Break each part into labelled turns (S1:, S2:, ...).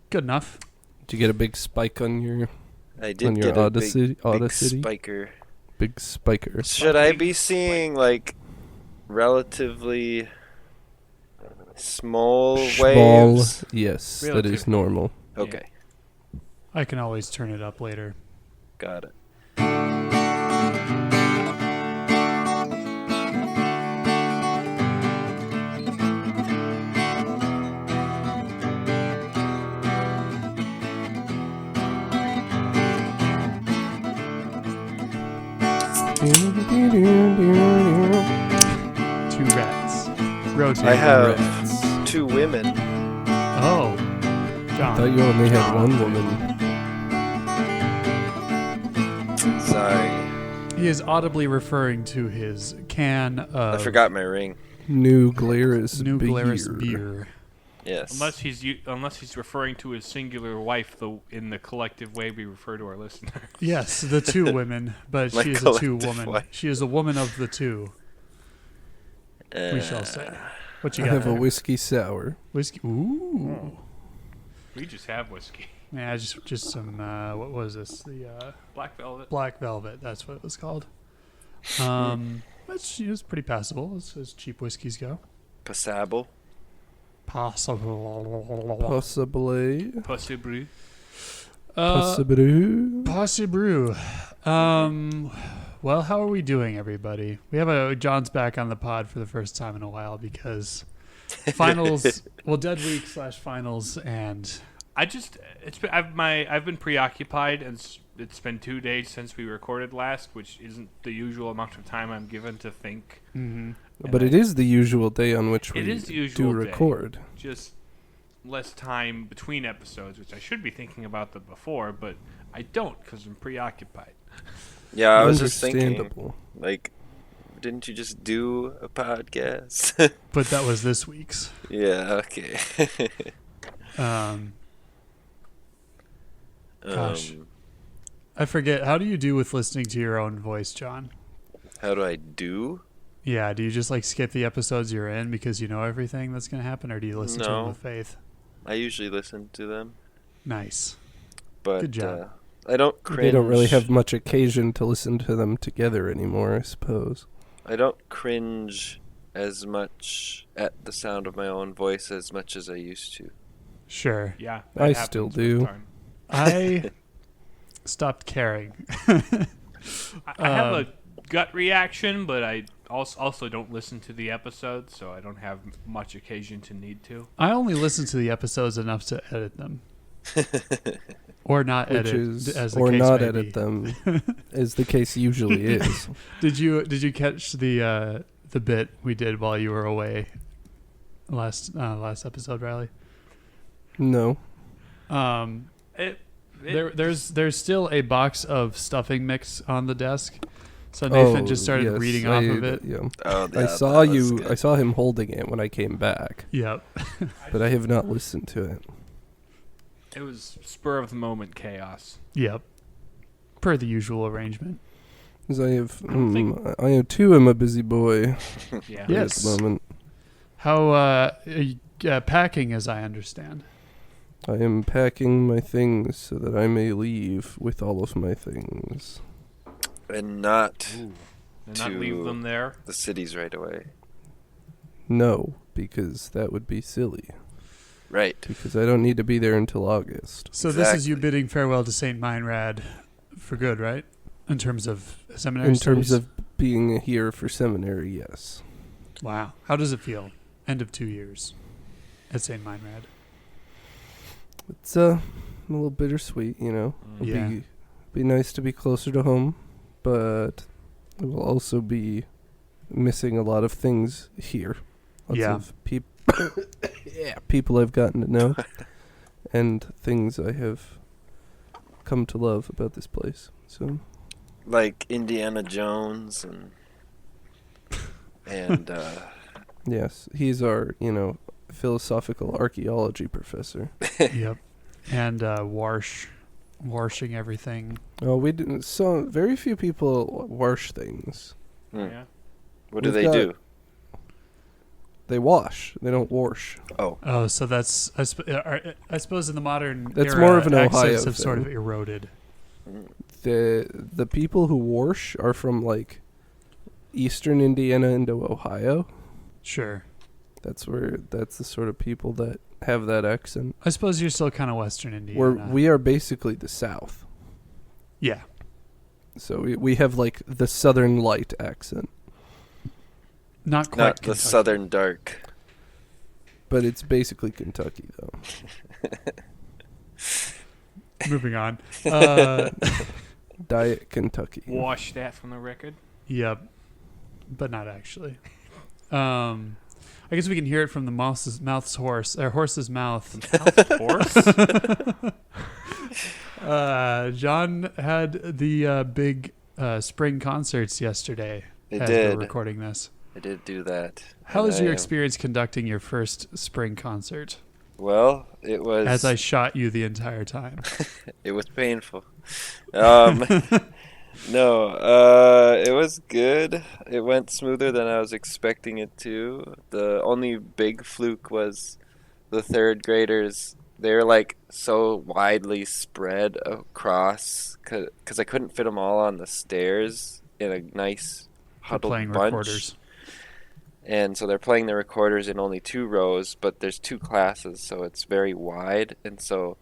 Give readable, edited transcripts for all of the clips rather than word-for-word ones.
S1: Good enough.
S2: Did you get a big spike on your?
S3: I did
S2: on your
S3: get a
S2: Odyssey?
S3: big spiker.
S2: Big spiker.
S3: Should I be seeing like relatively small waves?
S2: Yes, that
S4: Relative.
S2: is normal.
S3: Okay,
S1: I can always turn it up later.
S3: got it.
S1: Two rats. Rotate.
S3: I have
S2: Rats.
S3: 2 women.
S1: Oh,
S2: I
S1: John.
S2: thought you only had one woman.
S3: Sorry,
S1: He is audibly referring to his can of
S3: I forgot my ring.
S2: New Glarus
S1: New
S2: beer.
S1: Glarus beer.
S3: Yes.
S4: Unless he's referring to his singular wife, in the collective way we refer to our listener.
S1: Yes, the 2 women, but
S3: My
S1: she is a 2
S3: collective
S1: woman.
S3: wife.
S1: She is a woman of the 2. We shall say. What you
S2: I
S1: got
S2: have
S1: there?
S2: a whiskey sour.
S1: Whiskey. Ooh.
S4: We just have whiskey.
S1: Yeah, just some. What was this? The
S4: Black Velvet.
S1: Black Velvet. That's what it was called. It's pretty passable as cheap whiskeys go.
S3: Passable.
S1: Possible.
S2: Possibly.
S4: Pussy Brew.
S2: Possibly.
S1: Posse Brew. Well, how are we doing, everybody? We have John's back on the pod for the first time in a while because finals, Dead Week / finals, and
S4: I've been preoccupied, and it's been 2 days since we recorded last, which isn't the usual amount of time I'm given to think.
S1: mm-hmm.
S2: But it is the usual day on which we
S4: It is the
S2: do
S4: usual day.
S2: record.
S4: Just less time between episodes, which I should be thinking about them before, but I don't because I'm preoccupied.
S3: Yeah, I was just thinking,
S2: Understandable.
S3: like, didn't you just do a podcast?
S1: But that was this week's.
S3: Yeah, okay.
S1: Gosh. I forget. How do you do with listening to your own voice, John?
S3: How do I do?
S1: Yeah, do you just like skip the episodes you're in because you know everything that's going to happen, or do you listen to them
S3: No.
S1: with faith?
S3: I usually listen to them,
S1: Nice.
S3: but
S1: Good job.
S3: I don't cringe.
S2: They don't really have much occasion to listen to them together anymore, I suppose.
S3: I don't cringe as much at the sound of my own voice as much as I used to.
S1: Sure.
S4: Yeah,
S2: I
S4: that
S2: still
S4: happens with
S2: do.
S4: time.
S1: I stopped caring.
S4: I have a gut reaction, but I also don't listen to the episodes, so I don't have much occasion to need to.
S1: I only listen to the episodes enough to edit them. Or not
S2: Which
S1: edit,
S2: is,
S1: as the
S2: or
S1: case
S2: not
S1: may
S2: edit
S1: be.
S2: them, as the case usually is.
S1: Did you catch the bit we did while you were away last episode, Riley?
S2: No.
S1: There's still a box of stuffing mix on the desk, so Nathan just started
S2: yes,
S1: reading off of it.
S2: Yeah.
S3: Oh,
S2: I
S3: yeah,
S2: saw
S3: that was
S2: you.
S3: good.
S2: I saw him holding it when I came back,
S1: Yep.
S2: but I have not listened to it.
S4: It was spur of the moment chaos.
S1: Yep. Per the usual arrangement.
S2: 'Cause I have,
S4: think-
S2: I too am a busy boy
S4: Yeah.
S1: Yeah.
S2: at
S1: Yes.
S2: the moment.
S1: How packing, as I understand.
S2: I am packing my things so that I may leave with all of my things.
S3: And not
S4: Ooh. And not leave them there.
S3: the cities right away.
S2: No, because that would be silly.
S3: Right.
S2: Because I don't need to be there until August.
S1: So this is you
S3: Exactly.
S1: bidding farewell to St. Meinrad for good, right? In terms of seminary
S2: In terms
S1: studies?
S2: of being here for seminary, yes.
S1: Wow. How does it feel? End of 2 years at St. Meinrad.
S2: It's a little bittersweet, you know. It'll
S1: Yeah.
S2: be nice to be closer to home, but it will also be missing a lot of things here. Lots
S1: Yeah.
S2: of people I've gotten to know, and things I have come to love about this place. So
S3: Like Indiana Jones and
S2: yes, he's our, philosophical archaeology professor.
S1: Yep. And washing everything.
S2: Oh, we didn't. So very few people wash things.
S3: hmm.
S4: Yeah.
S3: What do
S2: We've
S3: they
S2: got-
S3: do?
S2: They wash. They don't wash.
S1: Oh, so that's I suppose in the modern
S2: That's
S1: era,
S2: more of an Ohio
S1: accents have sort of
S2: thing.
S1: eroded.
S2: The people who wash are from like eastern Indiana into Ohio.
S1: Sure.
S2: That's the sort of people that have that accent.
S1: I suppose you're still kind of Western Indiana.
S2: Where we are basically the South.
S1: Yeah.
S2: So we have like the Southern light accent.
S1: Not quite
S3: Not the
S1: Kentucky.
S3: Southern dark.
S2: But it's basically Kentucky though.
S1: Moving on.
S2: Diet Kentucky.
S4: Wash that from the record.
S1: Yep. But not actually. I guess we can hear it from the horse's mouth.
S4: Horse?
S1: John had the big spring concerts yesterday.
S3: I
S1: as
S3: did.
S1: we're recording this.
S3: I did do that.
S1: How
S3: And
S1: was your
S3: I,
S1: experience conducting your first spring concert?
S3: Well, it was.
S1: As I shot you the entire time.
S3: It was painful. No, it was good. It went smoother than I was expecting it to. The only big fluke was the third graders. They're like so widely spread across because I couldn't fit them all on the stairs in a nice
S1: They're
S3: huddled
S1: playing
S3: bunch.
S1: recorders.
S3: And so they're playing the recorders in only 2 rows, but there's 2 classes, so it's very wide. And so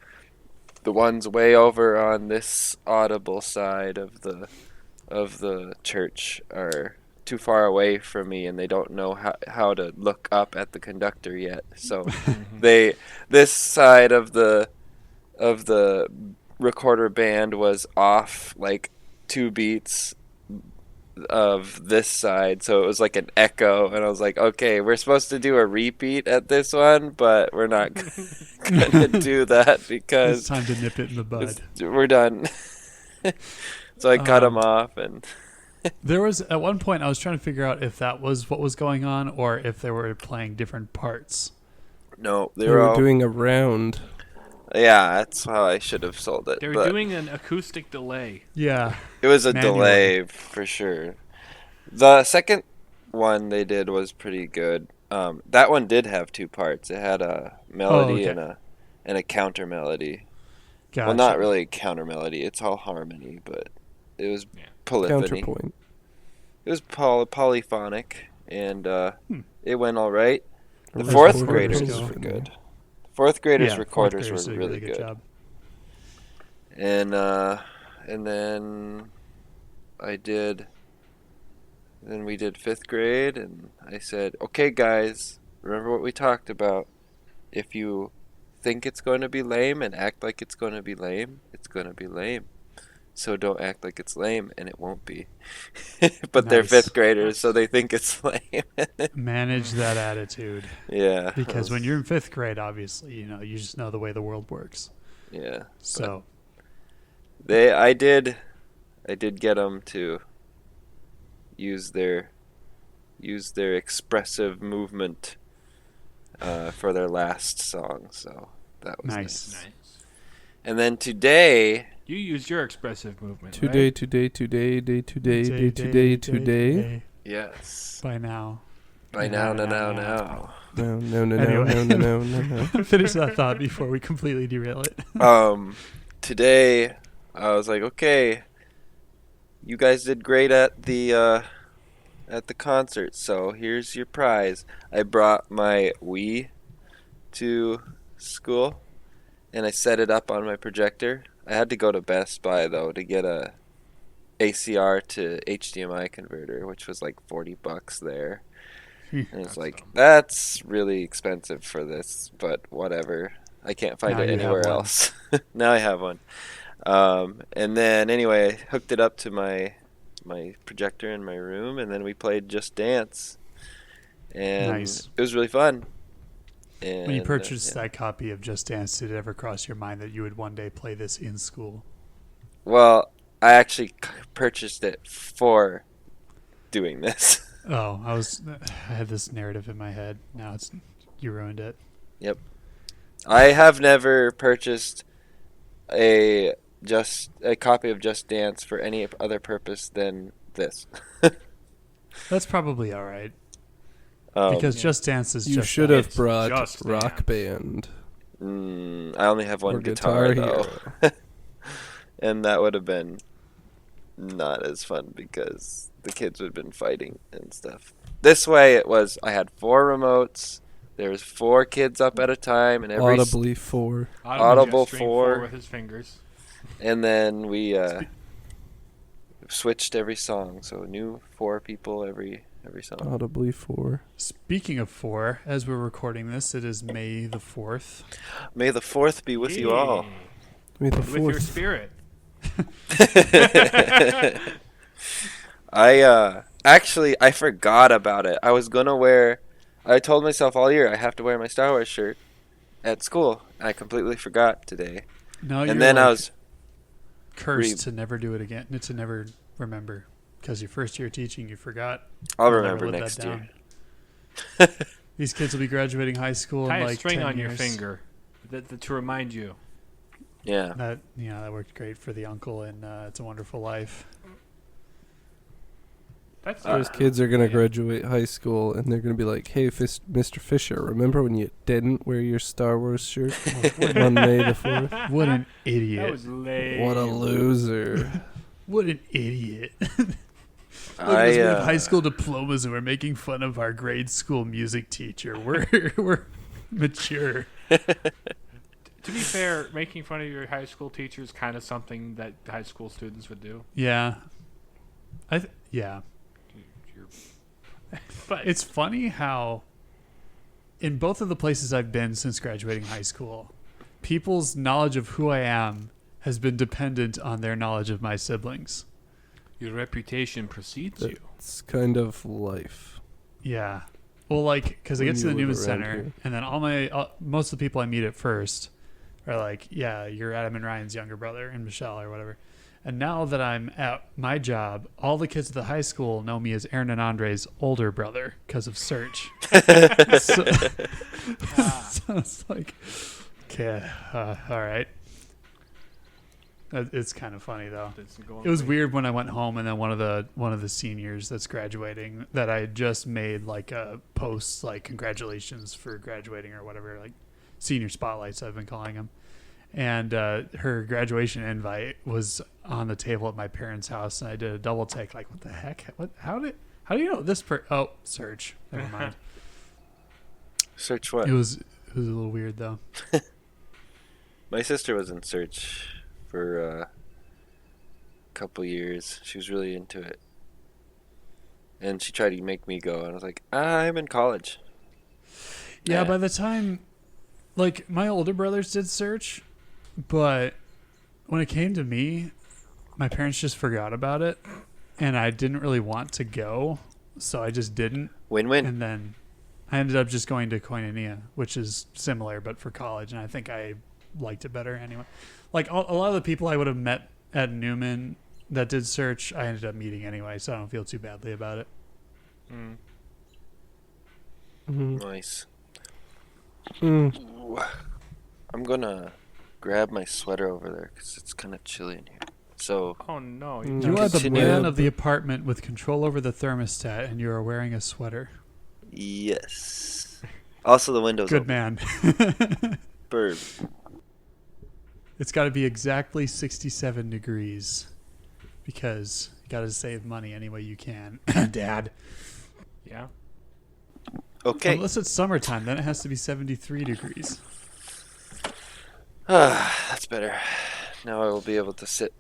S3: the ones way over on this audible side of the church are too far away from me, and they don't know how to look up at the conductor yet. So this side of the recorder band was off like 2 beats of this side, so it was like an echo, and I was like, okay, we're supposed to do a repeat at this one, but we're not gonna do that
S1: It's
S3: because
S1: time to nip it in the bud.
S3: we're done. So I cut them off, and
S1: There was, at one point, I was trying to figure out if that was what was going on or if they were playing different parts.
S3: no,
S2: They were doing a round.
S3: Yeah, that's how I should have sold it.
S4: They were
S3: but
S4: doing an acoustic delay.
S1: Yeah.
S3: it was a
S1: manually.
S3: delay for sure. The second one they did was pretty good. That one did have 2 parts. It had a melody
S1: okay.
S3: and a counter melody.
S1: Gotcha.
S3: Well, not really counter melody. It's all harmony, but it was polyphony.
S2: Counterpoint.
S3: It was polyphonic, and it went all right. The
S2: Or
S3: 4th
S2: recorders
S3: graders
S2: go.
S3: were good. 4th graders'
S1: Yeah,
S3: recorders
S1: fourth graders
S3: were
S1: did a
S3: really good.
S1: job.
S3: And then then we did 5th grade, and I said, okay guys, remember what we talked about. If you think it's going to be lame and act like it's going to be lame, it's going to be lame. So don't act like it's lame, and it won't be. But they're
S1: Nice.
S3: 5th graders, so they think it's lame.
S1: Manage that attitude.
S3: Yeah.
S1: Because when you're in 5th grade, obviously, you just know the way the world works.
S3: Yeah.
S1: So,
S3: I did get them to use their expressive movement for their last song, so that was
S1: nice.
S4: Nice.
S3: And then today,
S4: You used your expressive movement.
S2: Today,
S4: Right?
S2: today.
S3: yes,
S1: By now.
S3: by now.
S2: No.
S1: Finish that thought before we completely derail it.
S3: Today I was like, okay, you guys did great at the concert, so here's your prize. I brought my Wii to school, and I set it up on my projector. I had to go to Best Buy though to get a ACR to HDMI converter, which was like $40 there. And it's
S4: That's
S3: like,
S4: dumb.
S3: that's really expensive for this, but whatever. I can't find
S1: Now
S3: it
S1: you have
S3: anywhere
S1: one.
S3: else. Now I have one. And then anyway, I hooked it up to my projector in my room, and then we played Just Dance. And
S1: Nice.
S3: it was really fun. And,
S1: When you purchased
S3: yeah.
S1: that copy of Just Dance, did it ever cross your mind that you would one day play this in school?
S3: Well, I actually purchased it for doing this.
S1: Oh, I had this narrative in my head. Now you ruined it.
S3: Yep. I have never purchased a copy of Just Dance for any other purpose than this.
S1: That's probably all right. Because Just Dance is
S2: You
S1: just
S2: should
S1: Dance.
S2: have brought
S4: Just
S2: Rock
S4: Dance.
S2: Band.
S3: I only have one
S2: or
S3: guitar though,
S2: Hero.
S3: and that would have been not as fun because the kids would have been fighting and stuff. This way, it was. I had 4 remotes. There was 4 kids up at a time, and every
S2: Audibly 4.
S3: Audible
S4: gesturing
S3: 4.
S4: with his fingers.
S3: And then we switched every song, so new 4 people every song.
S2: Audibly 4.
S1: Speaking of 4, as we're recording this, it is May the 4th.
S3: May the 4th be with you all.
S2: May the
S4: With your
S2: 4th.
S4: spirit.
S3: I forgot about it. I told myself all year I have to wear my Star Wars shirt at school. I completely forgot today.
S1: No,
S3: And then I was
S1: cursed to never do it again, to never remember. Because your first year teaching, you forgot.
S3: I'll
S1: You'll
S3: remember
S1: never live
S3: next
S1: that
S3: year.
S1: down. These kids will be graduating high school
S4: Tie
S1: in
S4: a
S1: like
S4: string
S1: 10
S4: on
S1: years.
S4: your finger to remind you.
S3: Yeah.
S1: That worked great for the uncle in It's a Wonderful Life.
S4: That's
S2: Those kids are going to graduate high school, and they're going to be like, hey, Mr. Fisher, remember when you didn't wear your Star Wars shirt on May the 4th?
S1: What an idiot.
S4: That was lame.
S2: What a loser.
S1: What an idiot. Look at us, we have high school diplomas and we're making fun of our grade school music teacher. We're mature.
S4: To be fair, making fun of your high school teacher is kind of something that high school students would do.
S1: Yeah. Yeah. But it's funny how in both of the places I've been since graduating high school, people's knowledge of who I am has been dependent on their knowledge of my siblings.
S4: Your reputation precedes you.
S2: It's kind of life.
S1: Yeah. Well, like, because I
S2: When
S1: get to
S2: you
S1: the
S2: live
S1: Newman
S2: around
S1: Center,
S2: here.
S1: and then most of the people I meet at first are like, yeah, you're Adam and Ryan's younger brother, and Michelle or whatever. And now that I'm at my job, all the kids at the high school know me as Aaron and Andre's older brother because of Search. So it's like, okay, all right. It's kind of funny though. It was weird when I went home and then one of the seniors that's graduating that I just made like a post like congratulations for graduating or whatever, like senior spotlights I've been calling them. And her graduation invite was on the table at my parents' house, and I did a double take like, what the heck? How do you know this Search. Never mind.
S3: Search what?
S1: It was a little weird though.
S3: My sister was in Search for a couple years. She was really into it. And she tried to make me go, and I was like, I'm in college.
S1: Yeah, by the time, like, my older brothers did Search, but when it came to me, my parents just forgot about it, and I didn't really want to go, so I just didn't.
S3: Win-win.
S1: And then I ended up just going to Koinonia, which is similar, but for college, and I think I liked it better anyway. Like, a lot of the people I would have met at Newman that did Search, I ended up meeting anyway, so I don't feel too badly about it.
S3: Nice.
S2: Mm.
S3: Ooh. I'm gonna grab my sweater over there because it's kind of chilly in here. So
S4: Oh no!
S1: You are the
S3: Continue.
S1: man of the apartment with control over the thermostat, and you are wearing a sweater.
S3: yes. Also, the windows
S1: Good
S3: open.
S1: man.
S3: Bird.
S1: It's got to be exactly 67 degrees because you got to save money any way you can, Dad.
S4: Yeah.
S3: Okay.
S1: Unless it's summertime, then it has to be 73 degrees.
S3: That's better. Now I will be able to sit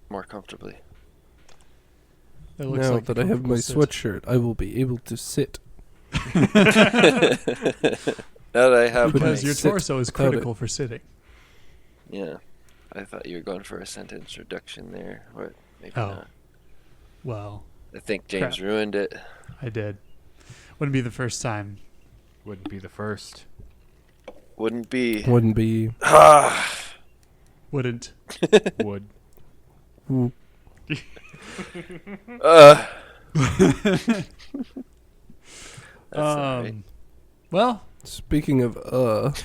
S3: more comfortably.
S1: That looks
S2: Now
S1: like a
S2: that I have my
S1: comfortable sit.
S2: sweatshirt, I will be able to sit.
S3: Now that I have
S1: Because
S3: my
S1: your
S2: sit
S1: torso is
S2: without it.
S1: critical for sitting.
S3: Yeah. I thought you were going for a sentence reduction there, or maybe
S1: Oh.
S3: not.
S1: Well,
S3: I think James
S1: Crap.
S3: ruined it.
S1: I did. Wouldn't be the first time.
S4: Wouldn't be the first.
S3: Wouldn't be.
S2: Wouldn't be.
S1: Wouldn't.
S4: Would.
S2: Mm.
S3: That's all right.
S1: Well,
S2: Speaking of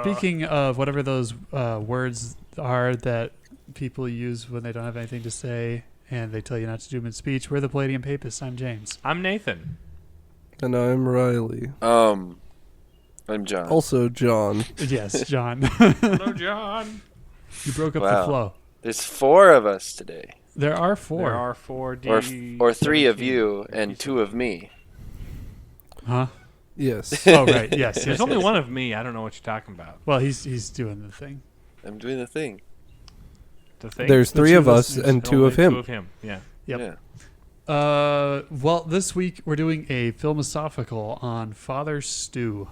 S1: speaking of whatever those words are that people use when they don't have anything to say and they tell you not to do them in speech, we're the Palladium Papists. I'm James.
S4: I'm Nathan.
S2: And I'm Riley.
S3: I'm John.
S2: Also John.
S1: Yes, John.
S4: Hello, John.
S1: You broke up
S3: Wow.
S1: the flow.
S3: There's 4 of us today.
S1: There are 4.
S4: There are 4
S3: Or 3 of you and 2 of me.
S1: Huh?
S2: Yes.
S1: Oh, right. Yes.
S4: There's
S1: yes,
S4: only
S1: yes.
S4: one of me. I don't know what you're talking about.
S1: Well, he's doing the thing.
S3: I'm doing the thing.
S4: The thing.
S2: There's
S1: The
S2: 3
S1: two
S2: of us
S1: listeners.
S2: and 2 of
S4: Only
S2: him.
S4: 2 of him. Yeah.
S1: Yep.
S3: Yeah.
S1: Well, this week we're doing a philosophical on Father Stew.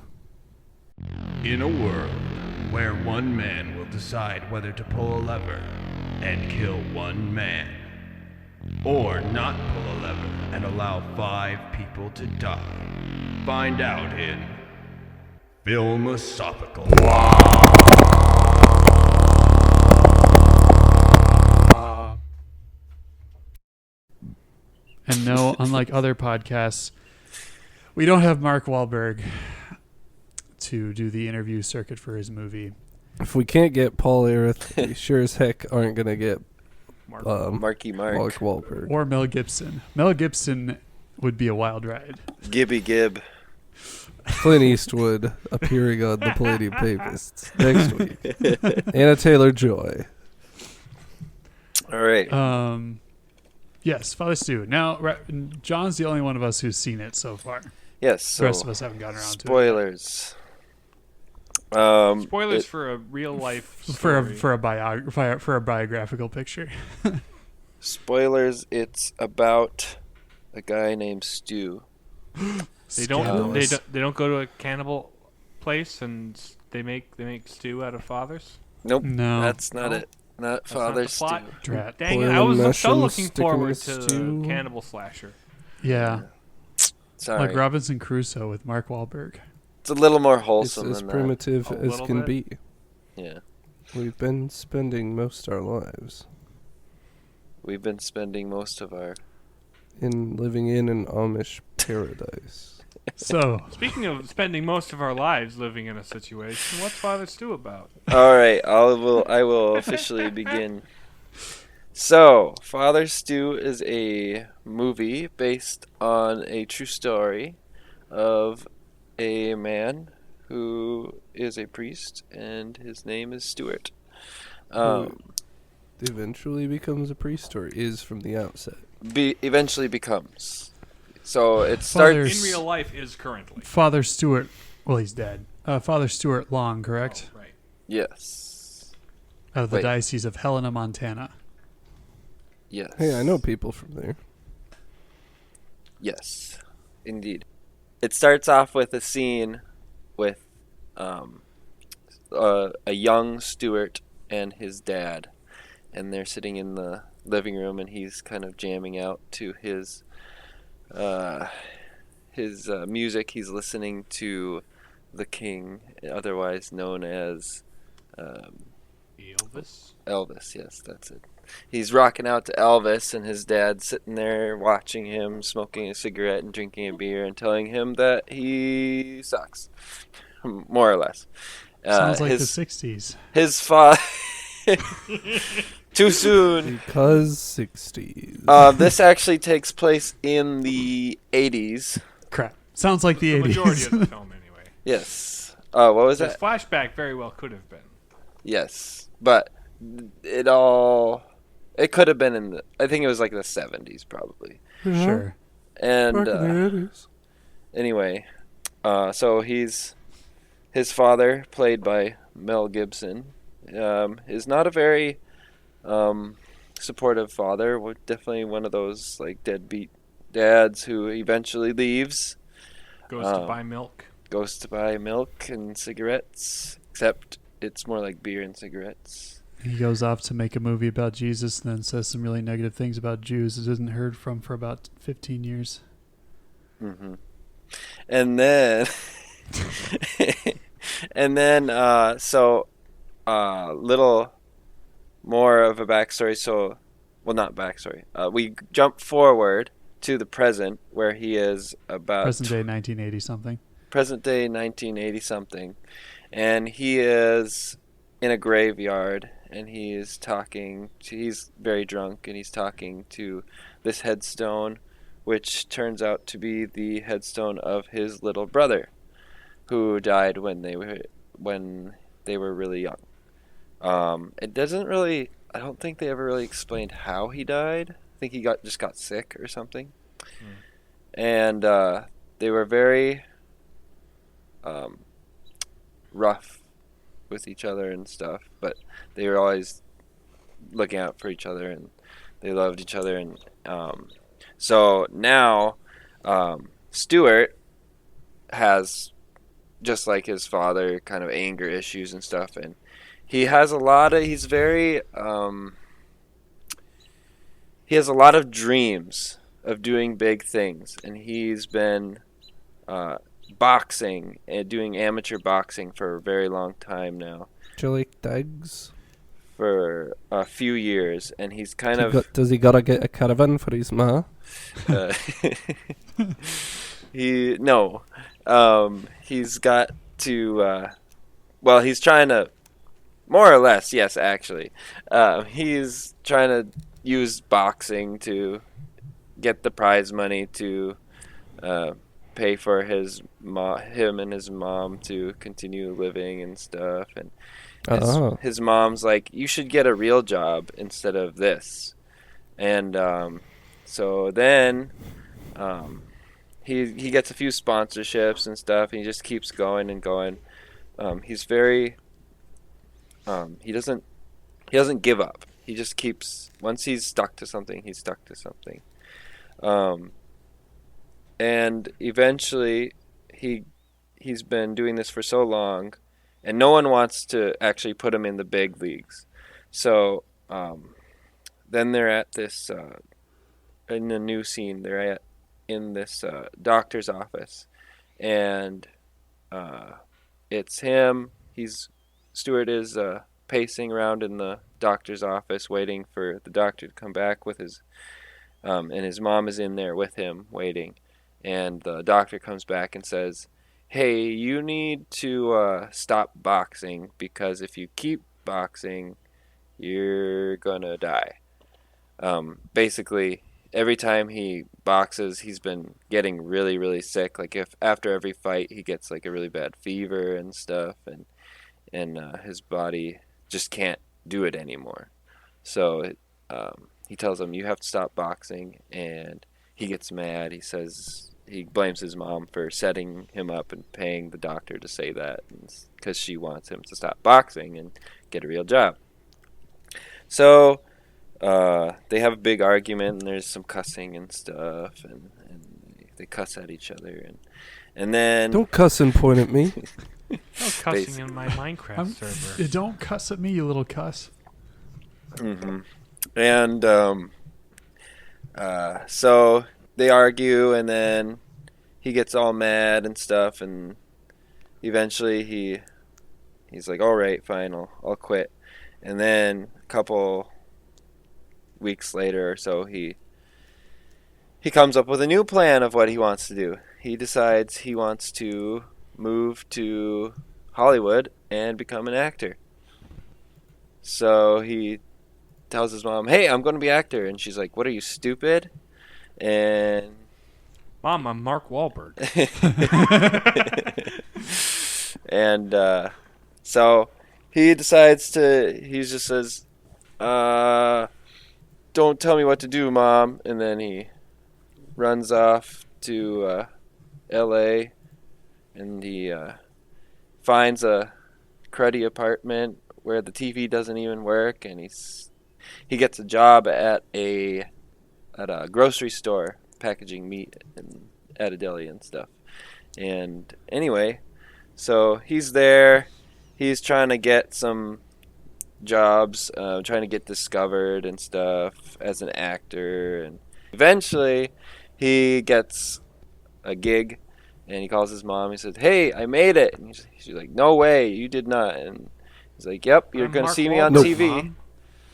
S5: In a world where one man will decide whether to pull a lever and kill one man, or not pull a lever and allow 5 people to die, find out in Philosophical.
S1: And no, unlike other podcasts, we don't have Mark Wahlberg to do the interview circuit for his movie.
S2: If we can't get Paul Arith, we sure as heck aren't going to get
S4: Mark.
S3: Marky Mark.
S2: Mark Wahlberg.
S1: Or Mel Gibson. Mel Gibson would be a wild ride.
S3: Gibby Gib.
S2: Clint Eastwood appearing on The Palladium Papists next week. Anna Taylor-Joy.
S3: All right.
S1: Yes, Father Stew. Now, John's the only one of us who's seen it so far.
S3: Yes.
S1: The
S3: So
S1: rest of us haven't gotten around to it.
S3: spoilers.
S4: Spoilers for a real life
S1: For
S4: story.
S1: a biographical picture.
S3: Spoilers. It's about a guy named Stu.
S4: They don't
S1: Scandalous.
S4: they don't go to a cannibal place and they make stew out of fathers.
S3: Nope.
S1: No.
S3: That's not
S4: No.
S3: it. Not
S4: That's
S3: Father
S4: not the plot.
S3: Stu.
S1: Drat.
S4: Dang it!
S2: Boil
S4: I was
S2: and
S4: so
S2: mash 'em,
S4: looking
S2: stick 'em
S4: forward
S2: in
S4: to
S2: stew.
S4: the cannibal slasher.
S1: Yeah.
S3: Sorry.
S1: Like Robinson Crusoe with Mark Wahlberg.
S3: It's a little more
S2: It's
S3: wholesome
S2: as
S3: than
S2: primitive
S4: A
S2: as
S4: little
S2: can
S4: bit.
S2: be.
S3: that. Yeah.
S2: We've been spending most our lives
S3: We've been spending most of our.
S2: in living in an Amish paradise.
S1: So,
S4: Speaking of spending most of our lives living in a situation, what's Father Stew about?
S3: All right. I will officially begin. So, Father Stu is a movie based on a true story of a man who is a priest, and his name is Stuart.
S2: Eventually becomes a priest, or is from the outset.
S3: Eventually becomes. So it
S1: Father-
S3: starts.
S4: In real life, is currently.
S1: Father Stewart, well, he's dead. Father Stewart Long, correct?
S4: Oh, right.
S3: Yes.
S1: Out of the
S3: Wait.
S1: Diocese of Helena, Montana.
S3: Yes.
S2: Hey, I know people from there.
S3: Yes, indeed. It starts off with a scene with a young Stuart and his dad, and they're sitting in the living room, and he's kind of jamming out to his music. He's listening to the King, otherwise known as
S4: Elvis.
S3: Elvis. Yes, that's it. He's rocking out to Elvis, and his dad's sitting there watching him, smoking a cigarette and drinking a beer, and telling him that he sucks, more or less.
S1: Sounds like
S3: his,
S1: the 60s.
S3: His father. Too soon.
S2: Because 60s.
S3: This actually takes place in the 80s.
S1: Crap. Sounds like the
S4: The
S1: 80s.
S4: majority of the film, anyway.
S3: Yes. What was
S4: This
S3: that?
S4: flashback very well could have been.
S3: Yes, but it could have been in the. I think it was like the 70s, probably.
S1: Sure.
S3: And
S2: Back in the 80s.
S3: anyway, so his father, played by Mel Gibson, is not a very supportive father. Definitely one of those like deadbeat dads who eventually leaves,
S4: Goes to buy milk.
S3: goes to buy milk and cigarettes, except it's more like beer and cigarettes.
S1: He goes off to make a movie about Jesus and then says some really negative things about Jews that isn't heard from for about 15 years.
S3: Mm-hmm. And then, little more of a backstory. So, well, not backstory. We jump forward to the present, where he is about
S1: Present day 1980 something.
S3: present day 1980 something, and he is in a graveyard, and he's very drunk, and he's talking to this headstone which turns out to be the headstone of his little brother, who died when they were really young. It doesn't really. I don't think they ever really explained how he died. I think he just got sick or something. And they were very rough with each other and stuff, but they were always looking out for each other, and they loved each other. And so now Stuart has, just like his father, kind of anger issues and stuff, and he has he's very he has a lot of dreams of doing big things, and he's been boxing and doing amateur boxing for a very long time now.
S2: Jelly Dags.
S3: For a few years, and he's
S2: does he gotta get a caravan for his ma?
S3: He's got to he's trying to, more or less, yes, actually, he's trying to use boxing to get the prize money to pay for him and his mom to continue living and stuff. And his mom's like, you should get a real job instead of this. And so then he gets a few sponsorships and stuff, and he just keeps going and going. He's very he doesn't give up. He just keeps, once he's stuck to something, he's stuck to something. And eventually he's been doing this for so long, and no one wants to actually put him in the big leagues. So then they're at this, in a new scene, they're in this doctor's office. And it's him. Stuart is pacing around in the doctor's office waiting for the doctor to come back with and his mom is in there with him waiting. And the doctor comes back and says, hey, you need to stop boxing, because if you keep boxing, you're gonna die. Basically, every time he boxes, he's been getting really, really sick. Like, if after every fight, he gets like a really bad fever and stuff, and his body just can't do it anymore. So he tells him, you have to stop boxing, and he gets mad. He blames his mom for setting him up and paying the doctor to say that, because she wants him to stop boxing and get a real job. So they have a big argument, and there's some cussing and stuff, and they cuss at each other, and then
S2: don't cuss and point at me.
S4: No cussing in my Minecraft server.
S1: Don't cuss at me, you little cuss.
S3: Mm-hmm. And so they argue, and then he gets all mad and stuff, and eventually he's like, all right, fine, I'll quit. And then a couple weeks later or so, he comes up with a new plan of what he wants to do. He decides he wants to move to Hollywood and become an actor. So he tells his mom, hey, I'm going to be an actor. And she's like, what are you, stupid? And
S4: Mom, I'm Mark Wahlberg.
S3: And so he just says, don't tell me what to do, Mom. And then he runs off to L.A., and he finds a cruddy apartment where the TV doesn't even work, and he gets a job at a grocery store packaging meat and at a deli and stuff. And anyway, so he's there. He's trying to get some jobs, trying to get discovered and stuff as an actor. And eventually, he gets a gig, and he calls his mom. He says, hey, I made it. And she's like, no way, you did not. And he's like, yep, you're going to see me on TV.
S4: Mom.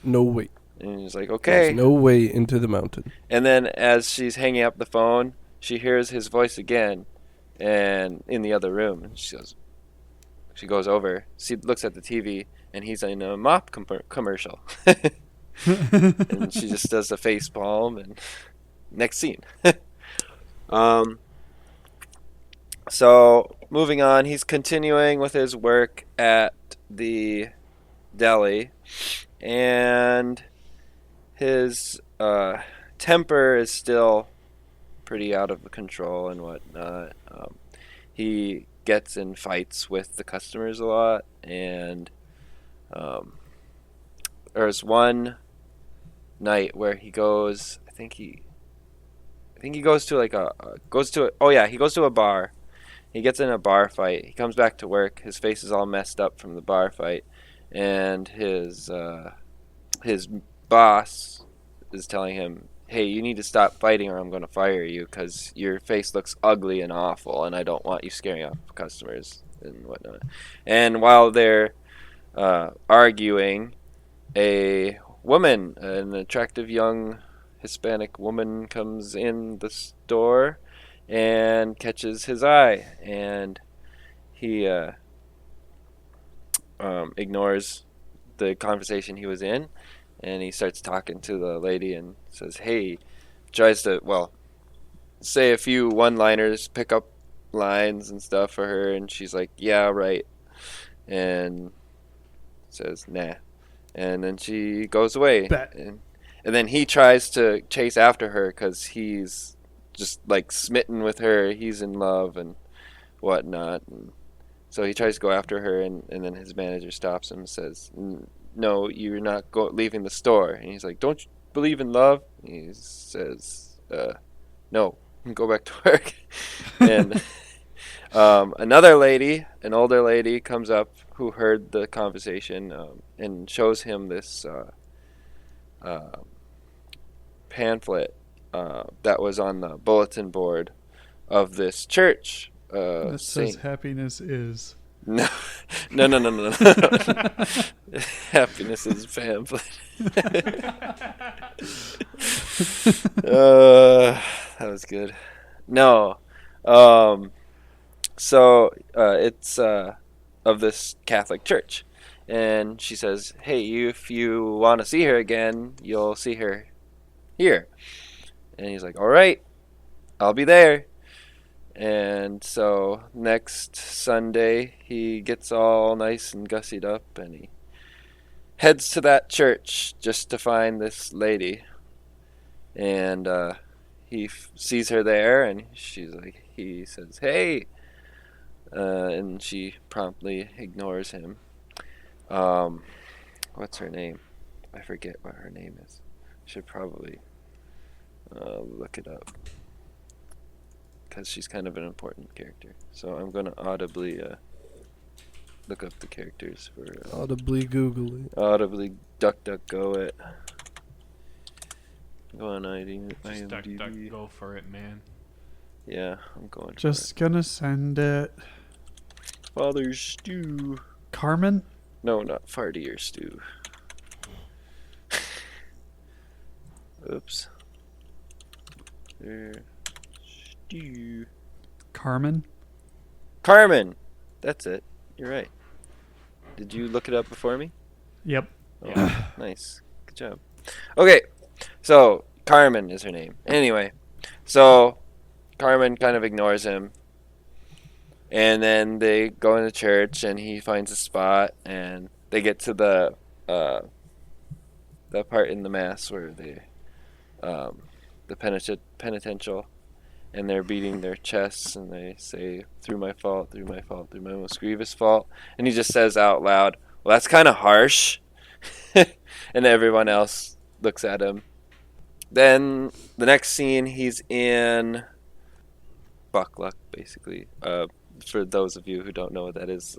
S2: No way.
S3: And he's like, okay.
S2: There's no way into the mountain.
S3: And then as she's hanging up the phone, she hears his voice again, and in the other room. And she goes over, looks at the TV, and he's in a mop commercial. And she just does a face palm, and next scene. So moving on, he's continuing with his work at the deli, and his temper is still pretty out of control and whatnot. He gets in fights with the customers a lot, and there's one night where he goes. I think he goes to like he goes to a bar. He gets in a bar fight. He comes back to work. His face is all messed up from the bar fight, and his boss is telling him, "Hey, you need to stop fighting, or I'm going to fire you because your face looks ugly and awful, and I don't want you scaring off customers and whatnot." And while they're arguing, a woman, an attractive young Hispanic woman, comes in the store and catches his eye, and he ignores the conversation he was in, and he starts talking to the lady and says, "Hey," tries to, say a few one-liners, pick up lines and stuff for her, and she's like, "Yeah, right," and says, "Nah," and then she goes away. And then he tries to chase after her because he's just like smitten with her. He's in love and whatnot, and so he tries to go after her, and then his manager stops him and says, "No, you're not leaving the store." And he's like, "Don't you believe in love?" And he says, "No, go back to work." And another lady, an older lady, comes up who heard the conversation, and shows him this pamphlet that was on the bulletin board of this church.
S1: That says happiness is.
S3: No. Happiness is pamphlet. That was good. No. So it's of this Catholic church. And she says, "Hey, if you want to see her again, you'll see her here." And he's like, "All right, I'll be there." And so next Sunday, he gets all nice and gussied up, and he heads to that church just to find this lady. And he sees her there, and he says, "Hey," and she promptly ignores him. What's her name? I forget what her name is. Should probably look it up, because she's kind of an important character. So I'm going to audibly look up the characters for...
S2: audibly Google it.
S3: Audibly DuckDuckGo it. Go on IMDb.
S4: Just duck, go for it, man.
S3: Yeah, I'm going
S1: Just gonna send it.
S3: Father Stew.
S1: Carmen?
S3: No, not Farty or Stew. Oops. There. Stew.
S1: Carmen?
S3: Carmen! That's it. You're right. Did you look it up before me?
S1: Yep.
S3: Oh, nice. Good job. Okay, so Carmen is her name. Anyway, so Carmen kind of ignores him. And then they go into church, and he finds a spot, and they get to the part in the mass where they the penitential, and they're beating their chests, and they say, through my fault, through my fault, through my most grievous fault." And he just says out loud, "Well, that's kind of harsh." And everyone else looks at him. Then the next scene, he's in Buckluck, basically. For those of you who don't know what that is,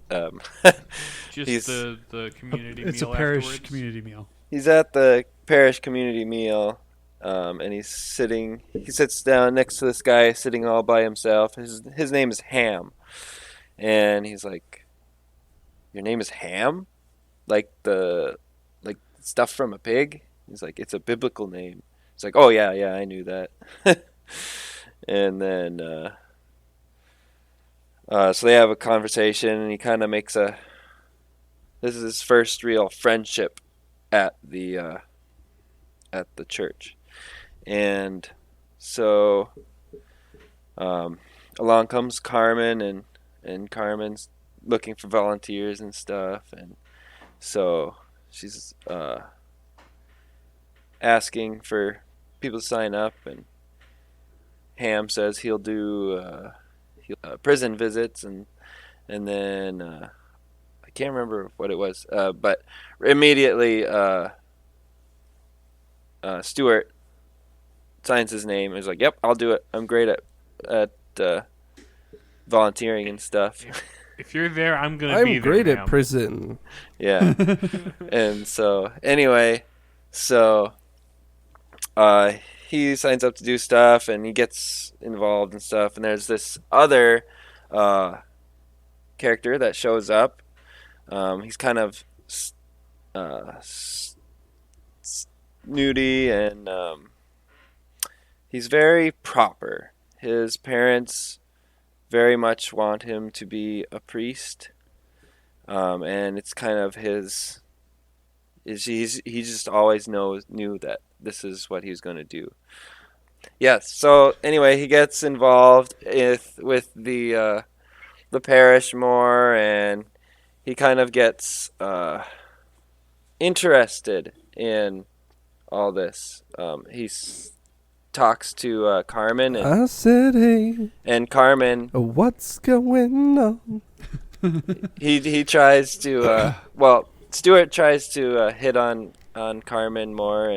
S4: Just the community meal.
S1: It's a parish
S4: afterwards.
S1: community meal.
S3: he's at the parish community meal, and he sits down next to this guy sitting all by himself. His name is Ham, and he's like, "Your name is Ham? Like stuff from a pig?" He's like, "It's a biblical name." It's like, "Oh yeah, I knew that." And then so they have a conversation, and he kind of makes this is his first real friendship at the church. And so Along comes Carmen, and Carmen's looking for volunteers and stuff, and so she's asking for people to sign up, and Ham says he'll do prison visits, and then I can't remember what it was, but immediately Stuart signs his name and is like, "Yep, I'll do it. I'm great at volunteering and stuff."
S4: If you're there, I'm gonna be there.
S2: I'm great
S4: ma'am.
S2: at prison.
S3: Yeah. And so anyway, he signs up to do stuff, and he gets involved and stuff, and there's this other character that shows up. He's kind of snooty, and he's very proper. His parents very much want him to be a priest, and it's kind of he just always knew that this is what he was going to do. Yes. So anyway, he gets involved with the parish more, and he kind of gets interested in all this. He talks to Carmen, and
S2: I said, hey,
S3: Carmen,
S2: what's going on?
S3: he tries to Stuart tries to hit on Carmen more,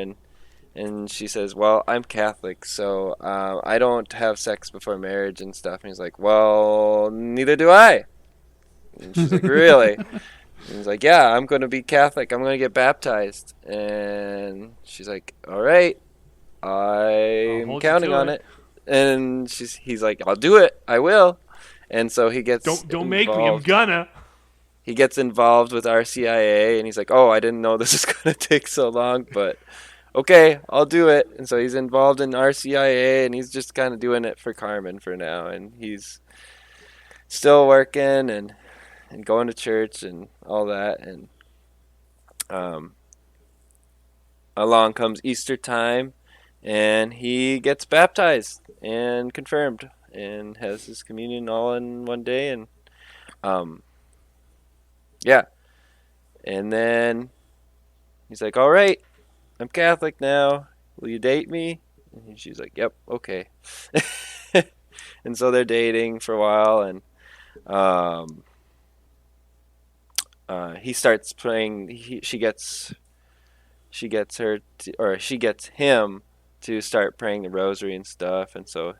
S3: and she says, "Well, I'm Catholic, so I don't have sex before marriage and stuff." And he's like, "Well, neither do I." And she's like, "Really?" And he's like, "Yeah, I'm going to be Catholic. I'm going to get baptized." And she's like, "All right, I'm counting on it." And he's like, "I'll do it. I will." And so he gets
S4: don't make me. I'm gonna.
S3: He gets involved with RCIA, and he's like, "Oh, I didn't know this was going to take so long, but okay, I'll do it." And so he's involved in RCIA, and he's just kind of doing it for Carmen for now, and he's still working and going to church and all that. And along comes Easter time, and he gets baptized and confirmed and has his communion all in one day. And yeah, and then he's like, "All right, I'm Catholic now. Will you date me?" And she's like, "Yep, okay." And so they're dating for a while, and he starts praying. She gets him to start praying the rosary and stuff, and so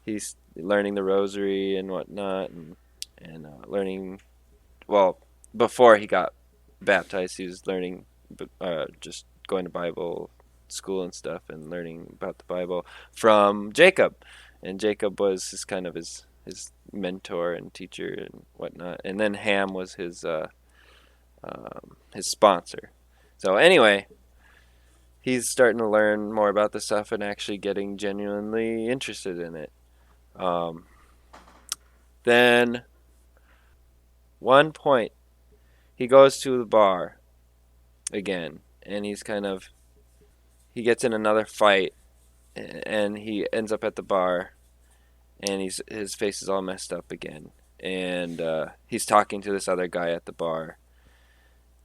S3: he's learning the rosary and whatnot, and learning. Well, before he got baptized, he was learning, just going to Bible school and stuff, and learning about the Bible from Jacob. And Jacob was his mentor and teacher and whatnot. And then Ham was his sponsor. So anyway, he's starting to learn more about the stuff and actually getting genuinely interested in it. Then one point, he goes to the bar again, and he gets in another fight, and he ends up at the bar, and his face is all messed up again, and he's talking to this other guy at the bar,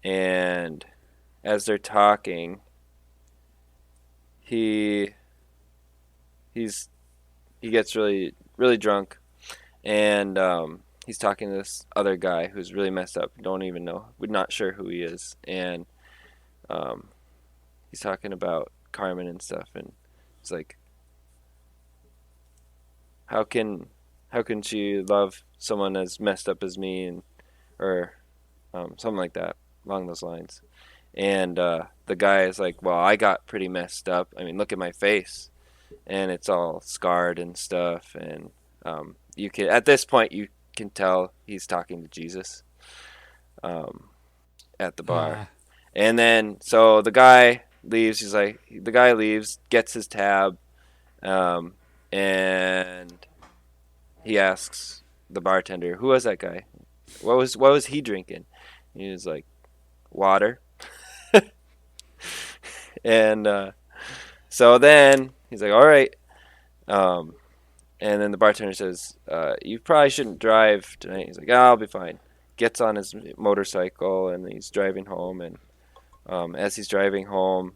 S3: and as they're talking, he gets really, really drunk, and he's talking to this other guy who's really messed up. We're not sure who he is. And he's talking about Carmen and stuff. And it's like, how can she love someone as messed up as me, or something like that, along those lines. And the guy is like, "Well, I got pretty messed up. I mean, look at my face, and it's all scarred and stuff." And at this point you can tell he's talking to Jesus at the bar. And then so the guy leaves. The guy leaves, gets his tab, and he asks the bartender, "Who was that guy? What was he drinking?" And he was like, "Water." And so then he's like, "All right, And then the bartender says, you probably shouldn't drive tonight. He's like, I'll be fine. Gets on his motorcycle, and he's driving home. And as he's driving home,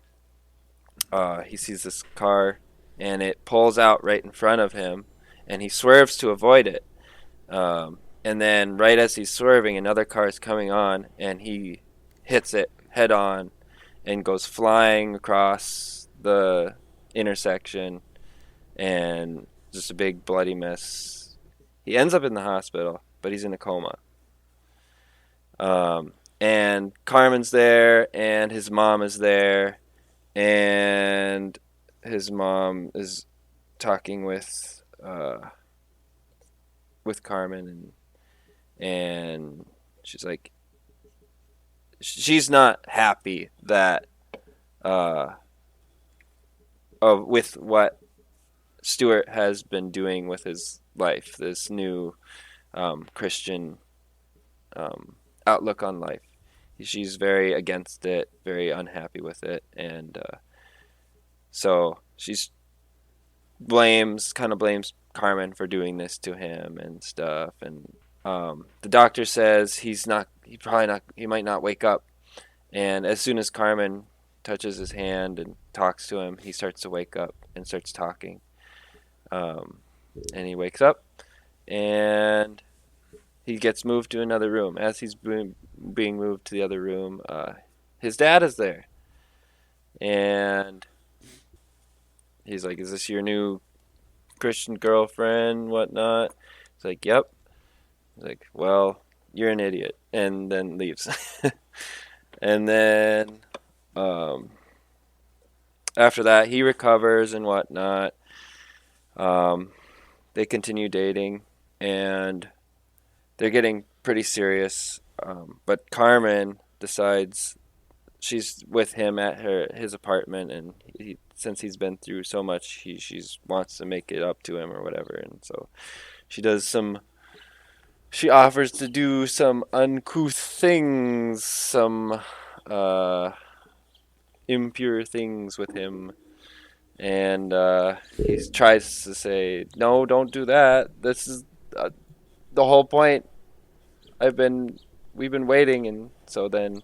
S3: he sees this car, and it pulls out right in front of him, and he swerves to avoid it. And then right as he's swerving, another car is coming on, and he hits it head on and goes flying across the intersection, and just a big bloody mess. He ends up in the hospital, but he's in a coma. And Carmen's there, and his mom is there, and his mom is talking with Carmen, and she's like, she's not happy that with what Stuart has been doing with his life, this new Christian outlook on life. She's very against it, very unhappy with it, and so she's blames Carmen for doing this to him and stuff. And the doctor says he might not wake up. And as soon as Carmen touches his hand and talks to him, he starts to wake up and starts talking. And he wakes up, and he gets moved to another room. As he's being moved to the other room, his dad is there. And he's like, is this your new Christian girlfriend, whatnot? He's like, yep. He's like, well, you're an idiot. And then leaves. And then after that, he recovers and whatnot. They continue dating, and they're getting pretty serious. But Carmen decides she's with him at his apartment, and since he's been through so much, she wants to make it up to him or whatever. And so she offers to do some uncouth things, some impure things with him. And he tries to say, no, don't do that. This is the whole point. We've been waiting. And so then,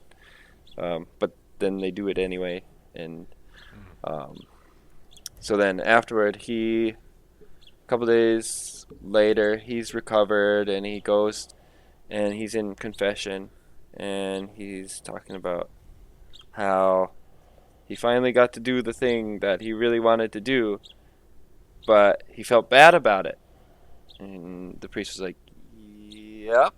S3: but then they do it anyway. And so then afterward, a couple days later, he's recovered, and he goes, and he's in confession, and he's talking about how he finally got to do the thing that he really wanted to do, but he felt bad about it. And the priest was like, yep,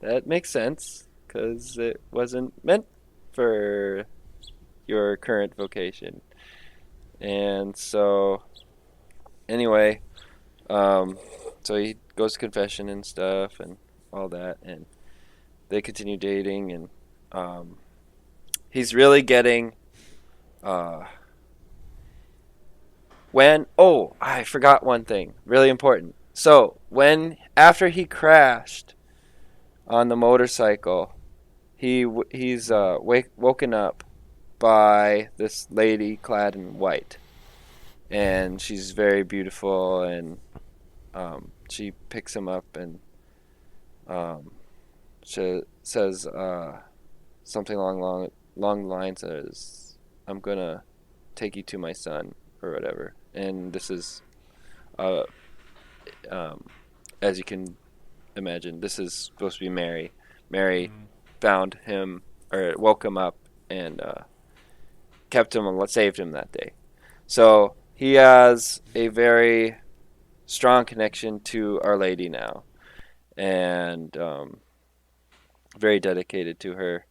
S3: that makes sense, because it wasn't meant for your current vocation. And so anyway, so he goes to confession and stuff and all that, and they continue dating, and he's really getting I forgot one thing really important. So after he crashed on the motorcycle, he's woken up by this lady clad in white, and she's very beautiful, and she picks him up, and she says something along the lines as, I'm gonna take you to my son, or whatever. And this is as you can imagine, this is supposed to be Mary. Found him, or woke him up, and saved him that day. So he has a very strong connection to Our Lady now, and very dedicated to her.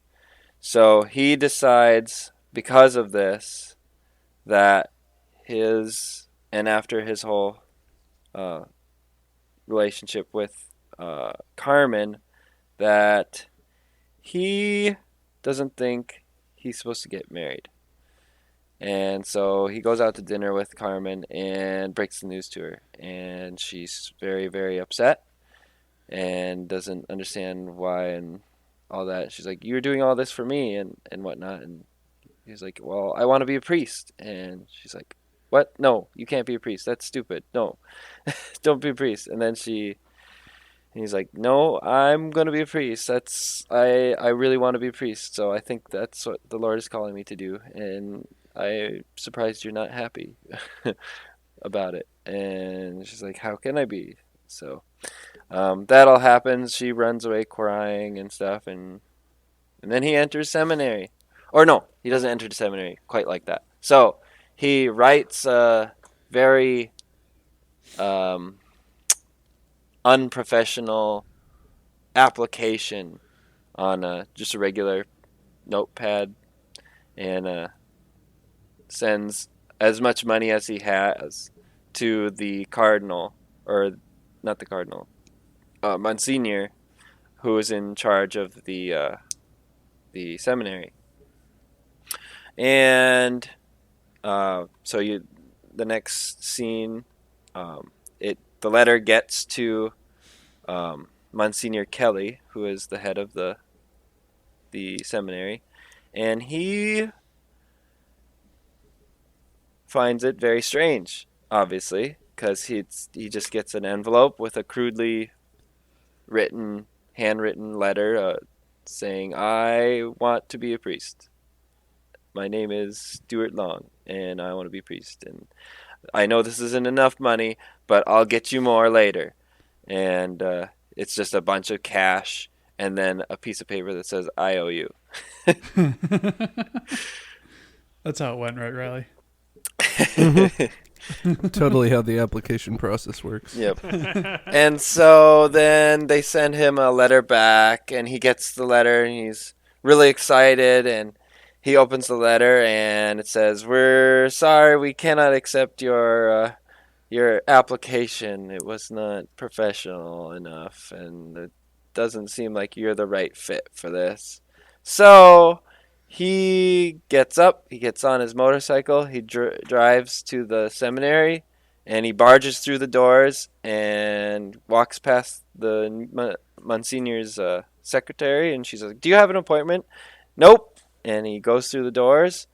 S3: So he decides, because of this, that after his whole relationship with Carmen, that he doesn't think he's supposed to get married. And so he goes out to dinner with Carmen and breaks the news to her. And she's very, very upset and doesn't understand why and all that. She's like, you're doing all this for me and whatnot. And he's like, well, I want to be a priest. And she's like, what? No, you can't be a priest. That's stupid. No, don't be a priest. And then he's like, no, I'm going to be a priest. I really want to be a priest. So I think that's what the Lord is calling me to do. And I'm surprised you're not happy about it. And she's like, how can I be? So that all happens. She runs away crying and stuff. And then he enters seminary. Or no, he doesn't enter the seminary quite like that. So he writes a very unprofessional application on just a regular notepad and sends as much money as he has to the cardinal, or not the cardinal, Monsignor, who is in charge of the seminary. And the next scene, the letter gets to Monsignor Kelly, who is the head of the seminary, and he finds it very strange, obviously, because he just gets an envelope with a crudely handwritten letter saying, I want to be a priest. My name is Stuart Long, and I want to be a priest. And I know this isn't enough money, but I'll get you more later. And it's just a bunch of cash and then a piece of paper that says, I owe you.
S1: That's how it went, right, Riley?
S2: Totally how the application process works.
S3: Yep. And so then they send him a letter back, and he gets the letter, and he's really excited, and he opens the letter, and it says, we're sorry, we cannot accept your application. It was not professional enough, and it doesn't seem like you're the right fit for this. So he gets up, he gets on his motorcycle, he drives to the seminary, and he barges through the doors and walks past the Monsignor's secretary, and she's like, do you have an appointment? Nope. And he goes through the doors,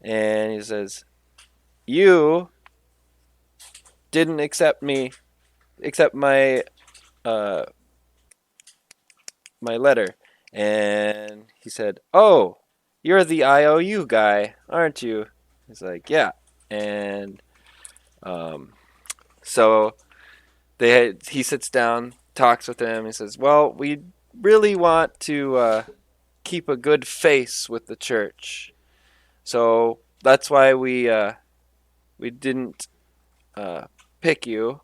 S3: and he says, you didn't accept my my letter. And he said, oh, you're the IOU guy, aren't you? He's like, yeah. And so he sits down, talks with him. He says, well, we really want to keep a good face with the church. So that's why we didn't pick you.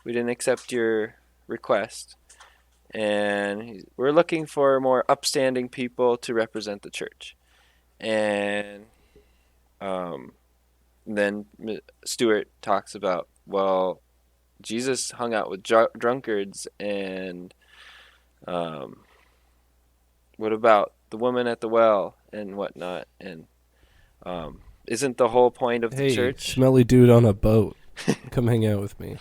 S3: We didn't accept your request. And we're looking for more upstanding people to represent the church. And then Stuart talks about, well, Jesus hung out with drunkards, and what about the woman at the well and whatnot? And isn't the whole point of the church?
S2: Smelly dude on a boat, come hang out with me.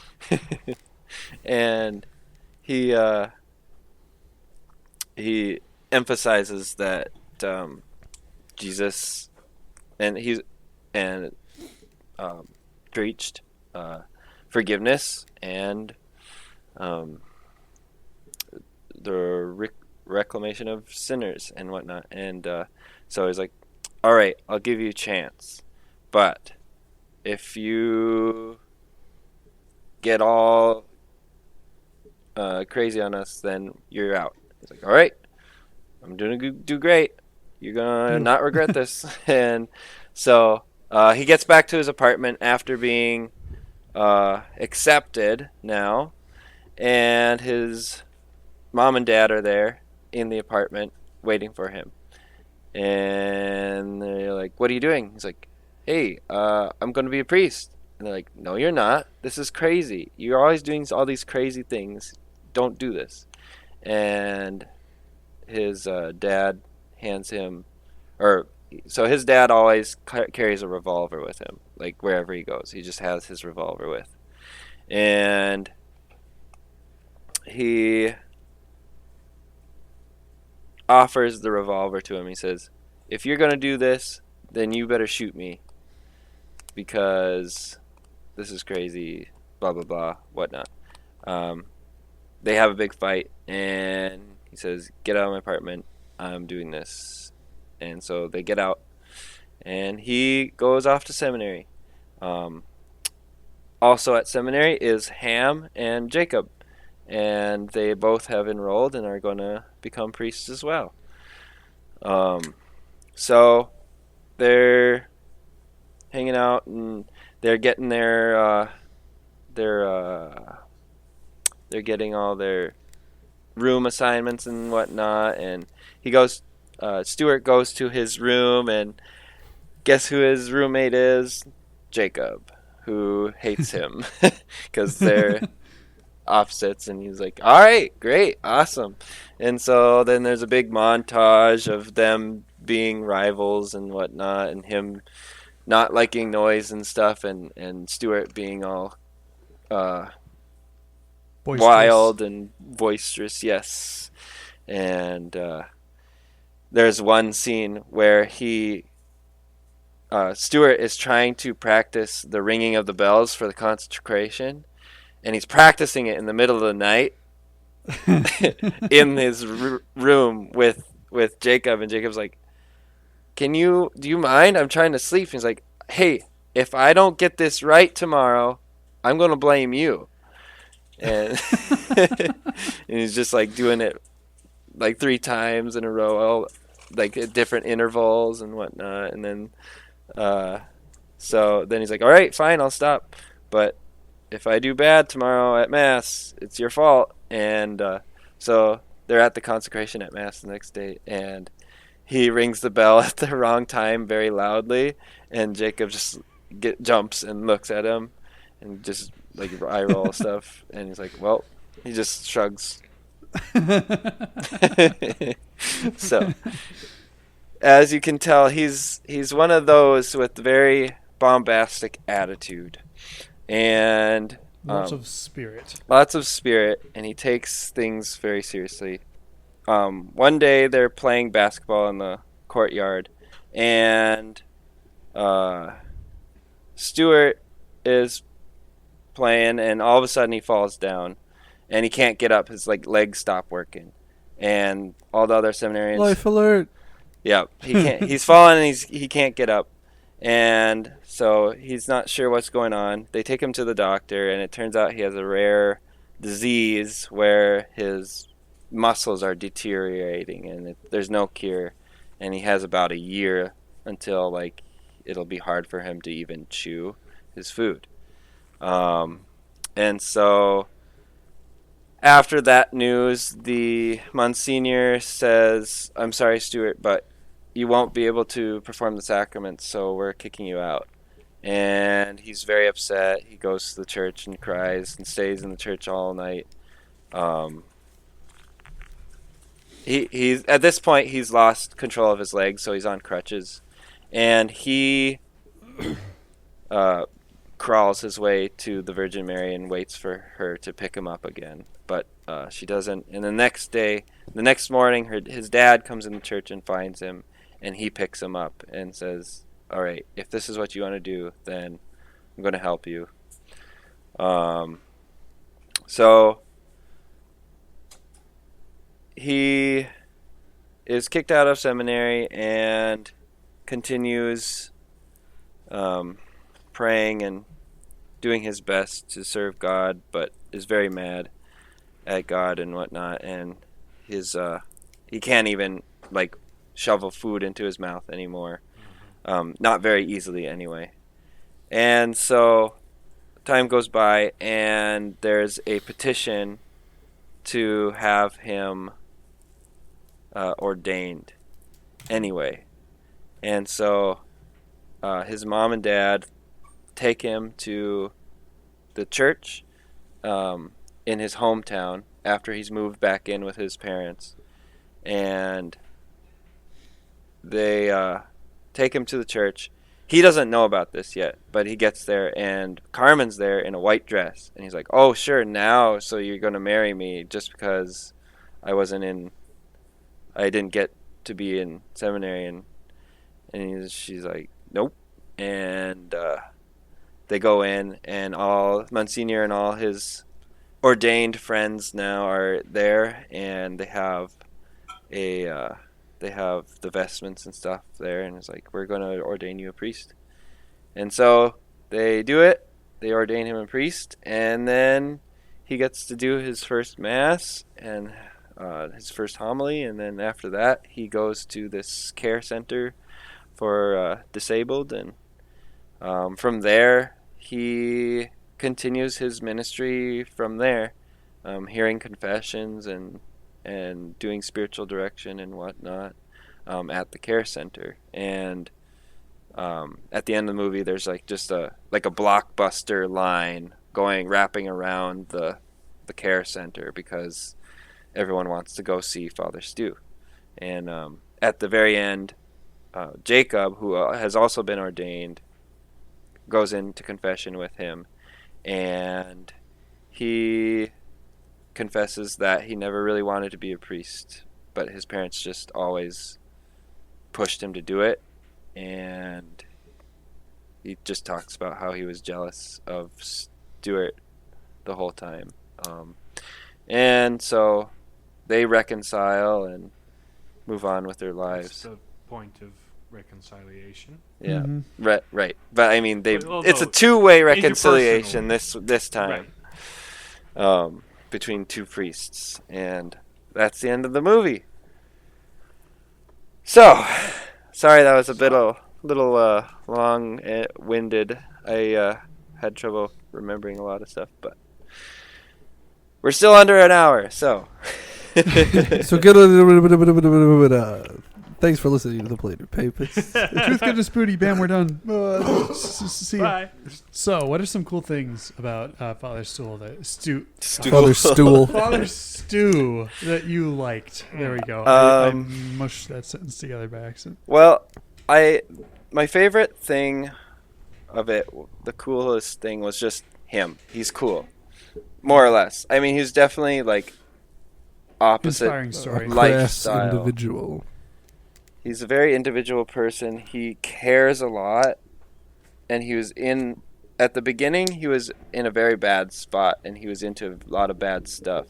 S3: And he emphasizes that Jesus preached forgiveness and the reclamation of sinners and whatnot. And so he's like, all right, I'll give you a chance, but if you get all crazy on us, then you're out. He's like, all right, I'm gonna do great. You're gonna not regret this. And so he gets back to his apartment after being accepted now, and his mom and dad are there in the apartment waiting for him. And they're like, what are you doing? He's like, hey, I'm going to be a priest. And they're like, no, you're not. This is crazy. You're always doing all these crazy things. Don't do this. And his dad hands him, so his dad always carries a revolver with him, like wherever he goes. He just has his revolver with. And he offers the revolver to him. He says, if you're going to do this, then you better shoot me. because this is crazy, blah, blah, blah, whatnot. They have a big fight, and he says, get out of my apartment. I'm doing this. And so they get out, and he goes off to seminary. Also at seminary is Ham and Jacob, and they both have enrolled and are going to become priests as well. So they're hanging out, and they're getting they're getting all their room assignments and whatnot, and Stuart goes to his room, and guess who his roommate is? Jacob, who hates him because they're opposites, and he's like, all right, great, awesome. And so then there's a big montage of them being rivals and whatnot, and him not liking noise and stuff, and Stuart being all wild and boisterous, yes. And there's one scene where Stuart is trying to practice the ringing of the bells for the consecration, and he's practicing it in the middle of the night in his room with Jacob, and Jacob's like, do you mind? I'm trying to sleep. He's like, hey, if I don't get this right tomorrow, I'm going to blame you. And, and he's just like doing it like 3 times in a row, like at different intervals and whatnot. And then, so then he's like, all right, fine, I'll stop. But if I do bad tomorrow at Mass, it's your fault. And so they're at the consecration at Mass the next day, and he rings the bell at the wrong time very loudly, and Jacob just jumps and looks at him and just like eye roll stuff, and he's like, well, he just shrugs. So as you can tell, he's one of those with very bombastic attitude, and
S1: lots of spirit,
S3: and he takes things very seriously. One day they're playing basketball in the courtyard, and Stuart is playing, and all of a sudden he falls down, and he can't get up. His legs stop working, and all the other seminarians.
S2: Life alert!
S3: Yeah, he can't. He's fallen, and he can't get up, and so he's not sure what's going on. They take him to the doctor, and it turns out he has a rare disease where his muscles are deteriorating, and there's no cure, and he has about a year until it'll be hard for him to even chew his food. And so after that news, the Monsignor says, I'm sorry, Stuart, but you won't be able to perform the sacraments, so we're kicking you out. And he's very upset. He goes to the church and cries and stays in the church all night. He's at this point he's lost control of his legs, so he's on crutches, and he crawls his way to the Virgin Mary and waits for her to pick him up again, but she doesn't. And the next morning, his dad comes in the church and finds him, and he picks him up and says, all right, if this is what you want to do, then I'm going to help you. So he is kicked out of seminary and continues praying and doing his best to serve God, but is very mad at God and whatnot, and he can't even shovel food into his mouth anymore, not very easily anyway. And so time goes by, and there's a petition to have him ordained anyway. And so his mom and dad take him to the church in his hometown after he's moved back in with his parents, and they take him to the church. He doesn't know about this yet, but he gets there, and Carmen's there in a white dress, and he's like, oh sure, now so you're going to marry me just because I didn't get to be in seminary, and she's like, nope. And they go in, and all Monsignor and all his ordained friends now are there, and they have the vestments and stuff there, and it's like, we're going to ordain you a priest. And so they do it. They ordain him a priest, and then he gets to do his first mass and his first homily, and then after that he goes to this care center for disabled, and from there he continues his ministry from there, hearing confessions and doing spiritual direction and whatnot at the care center. And at the end of the movie, there's like just a blockbuster line wrapping around the care center because everyone wants to go see Father Stu. And at the very end, Jacob, who has also been ordained, goes into confession with him, and he confesses that he never really wanted to be a priest, but his parents just always pushed him to do it. And he just talks about how he was jealous of Stuart the whole time. And so they reconcile and move on with their lives.
S4: That's the point of reconciliation.
S3: Yeah,
S1: Mm-hmm.
S3: right. But I mean,
S4: Well,
S3: it's
S4: no,
S3: a two-way reconciliation this time,
S4: Right.
S3: between two priests, and that's the end of the movie. So, sorry that was a little long-winded. I had trouble remembering a lot of stuff, but we're still under an hour, so.
S2: So good. Thanks for listening to the Plated Papers.
S1: Truth, goodness, booty. Bam, we're done. See ya.
S4: Bye.
S1: So, what are some cool things about Father Stool
S2: Father Stool.
S1: Father Stew that you liked? There we go. I mushed that sentence together by accident.
S3: Well, my favorite thing of it, the coolest thing, was just him. He's cool, more or less. I mean, he's definitely like opposite
S1: Inspiring story.
S2: Crass
S3: lifestyle.
S2: individual.
S3: He's a very individual person. He cares a lot, and at the beginning he was in a very bad spot, and he was into a lot of bad stuff.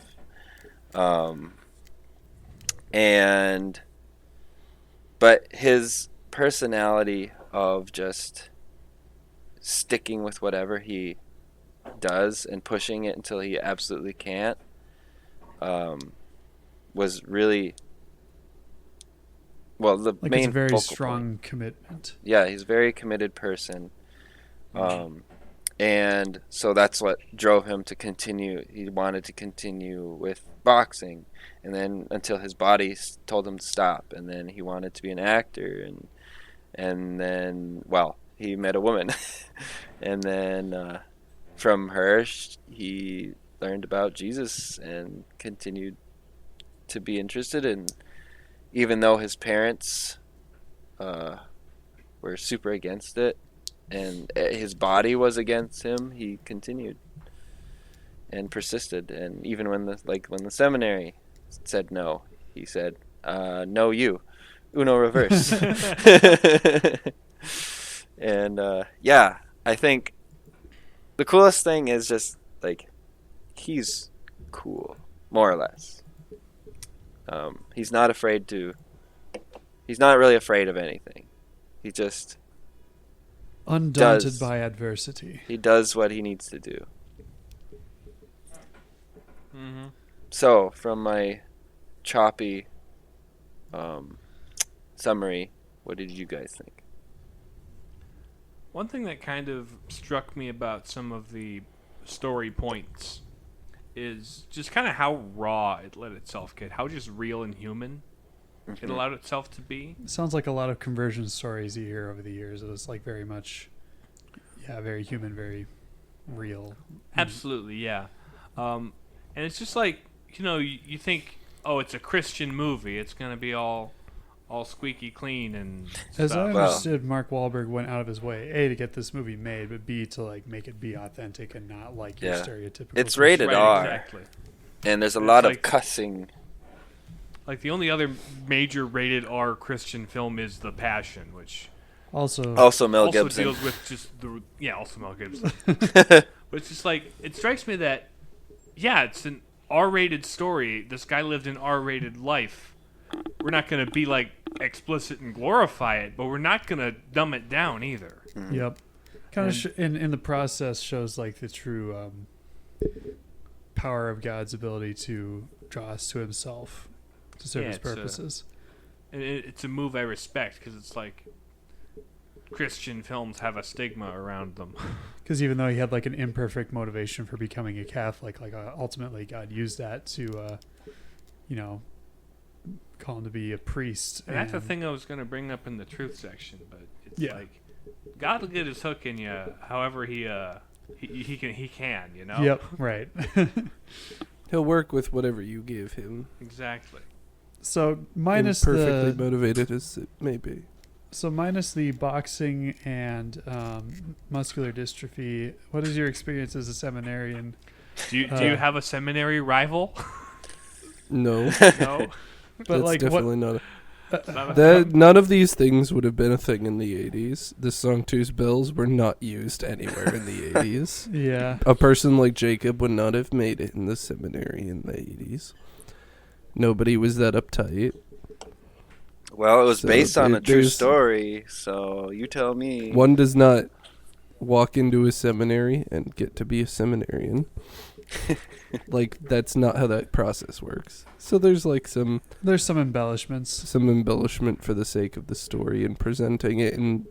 S3: But his personality of just sticking with whatever he does and pushing it until he absolutely can't was really, well, the
S1: Like,
S3: main
S1: it's a very
S3: focal
S1: strong
S3: point.
S1: commitment.
S3: Yeah, he's a very committed person. And so that's what drove him to continue. He wanted to continue with boxing, and then until his body told him to stop, and then he wanted to be an actor, and then, well, he met a woman. And then from her, he learned about Jesus and continued to be interested in, even though his parents were super against it and his body was against him, he continued and persisted. And even when the seminary said no, he said, no, you, uno reverse. And yeah, I think the coolest thing is just like, he's cool, more or less. He's not really afraid of anything. He just
S1: Undaunted by adversity.
S3: He does what he needs to do.
S4: Mm-hmm.
S3: So, from my choppy summary, what did you guys think?
S4: One thing that kind of struck me about some of the story points is just kind of how raw it let itself get, how just real and human it allowed itself to be.
S1: It sounds like a lot of conversion stories you hear over the years. It was like very much, very human, very real.
S4: Absolutely, yeah. And it's just like, you think, oh, it's a Christian movie. It's going to be all squeaky clean and
S1: As
S4: stuff.
S1: I understood, Mark Wahlberg went out of his way, A, to get this movie made, but B, to like make it be authentic and not like your stereotypical.
S3: It's rated
S4: Right,
S3: R.
S4: exactly.
S3: And there's a lot of
S4: like-
S3: cussing.
S4: Like the only other major rated R Christian film is The Passion, which
S3: Also Mel
S4: Also
S3: Gibson.
S4: deals with just also Mel Gibson. But it's just like, it strikes me that, it's an R-rated story. This guy lived an R-rated life. We're not going to be like explicit and glorify it, but we're not going to dumb it down either.
S3: Mm-hmm.
S1: Yep. Kind of in the process shows like the true power of God's ability to draw us to Himself to serve His purposes.
S4: It's a move I respect, because it's like Christian films have a stigma around them.
S1: Because even though he had like an imperfect motivation for becoming a Catholic, like ultimately God used that to, call him to be a priest.
S4: And that's the thing I was going to bring up in the truth section, but it's like God will get his hook in you however he can, you know.
S1: Yep, right.
S2: He'll work with whatever you give him.
S4: Exactly.
S1: So minus
S2: imperfectly motivated as it may be.
S1: So minus the boxing and muscular dystrophy, what is your experience as a seminarian?
S4: Do you have a seminary rival?
S2: No.
S4: No.
S1: But
S2: that's
S1: like
S2: definitely
S1: what,
S2: not. None of these things would have been a thing in the 80s. The Sanctus bells were not used anywhere in the 80s.
S1: Yeah.
S2: A person like Jacob would not have made it in the seminary in the 80s. Nobody was that uptight.
S3: Well, it was
S2: So
S3: based on a true
S2: there's-
S3: story, so you tell me.
S2: One does not walk into a seminary and get to be a seminarian. Like, that's not how that process works. So there's like some
S1: embellishments.
S2: embellishment for the sake of the story and presenting it in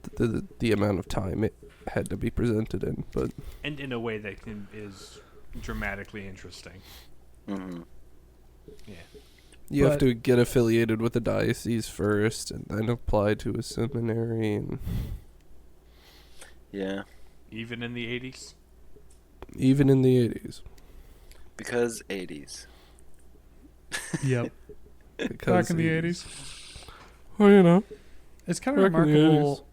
S2: the amount of time it had to be presented in, but
S4: And in a way that is dramatically interesting.
S3: Mm-hmm.
S4: Yeah.
S2: you have to get affiliated with a diocese first and then apply to a seminary. And
S3: Yeah.
S4: Even in the 80s?
S2: even in the 80s.
S3: Because 80s.
S1: Yep.
S2: Because
S1: Back in the 80s.
S2: Well, you know.
S1: It's kind of
S2: Back in the
S1: remarkable.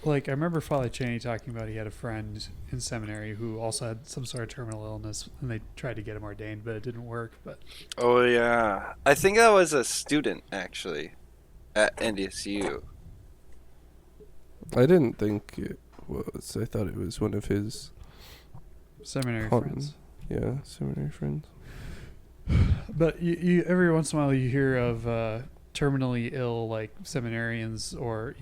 S1: Like, I remember Father Cheney talking about he had a friend in seminary who also had some sort of terminal illness, and they tried to get him ordained, but it didn't work. But
S3: Oh, yeah. I think that was a student, actually, at NDSU.
S2: I didn't think it was. I thought it was one of his
S1: seminary
S2: Fun.
S1: friends.
S2: Yeah, seminary friends.
S1: But you every once in a while you hear of terminally ill like seminarians or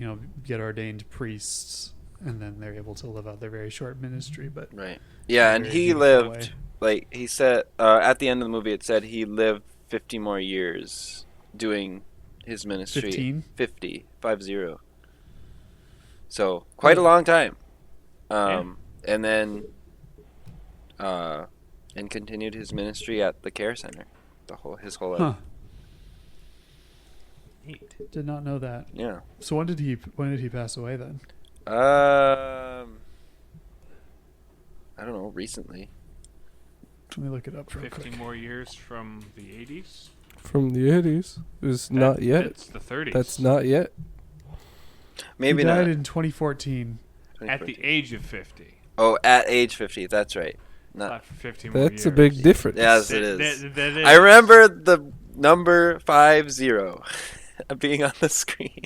S1: get ordained priests, and then they're able to live out their very short ministry. But
S3: Right. Yeah, and
S1: very
S3: he
S1: beautiful
S3: lived,
S1: way.
S3: like he said, at the end of the movie it said he lived 50 more years doing his ministry.
S1: 15?
S3: 50. So, quite a long time. And then, and continued his ministry at the care center. His whole life.
S1: Huh.
S4: Neat.
S1: Did not know that.
S3: Yeah.
S1: So when did he pass away then?
S3: I don't know, recently.
S1: Let me look it up real
S4: 50
S1: quick.
S4: more years from the 80s?
S2: From the 80s. It was not yet.
S4: It's the 30s.
S2: That's not yet.
S3: Maybe
S1: he died
S3: not.
S1: in 2014.
S4: At the age of 50.
S3: Oh, at age 50, that's right.
S4: Not for 50 more
S2: That's
S4: years.
S2: a big difference.
S3: Yes,
S4: That-
S3: it is.
S4: that is.
S3: I remember the number 50 being on the screen.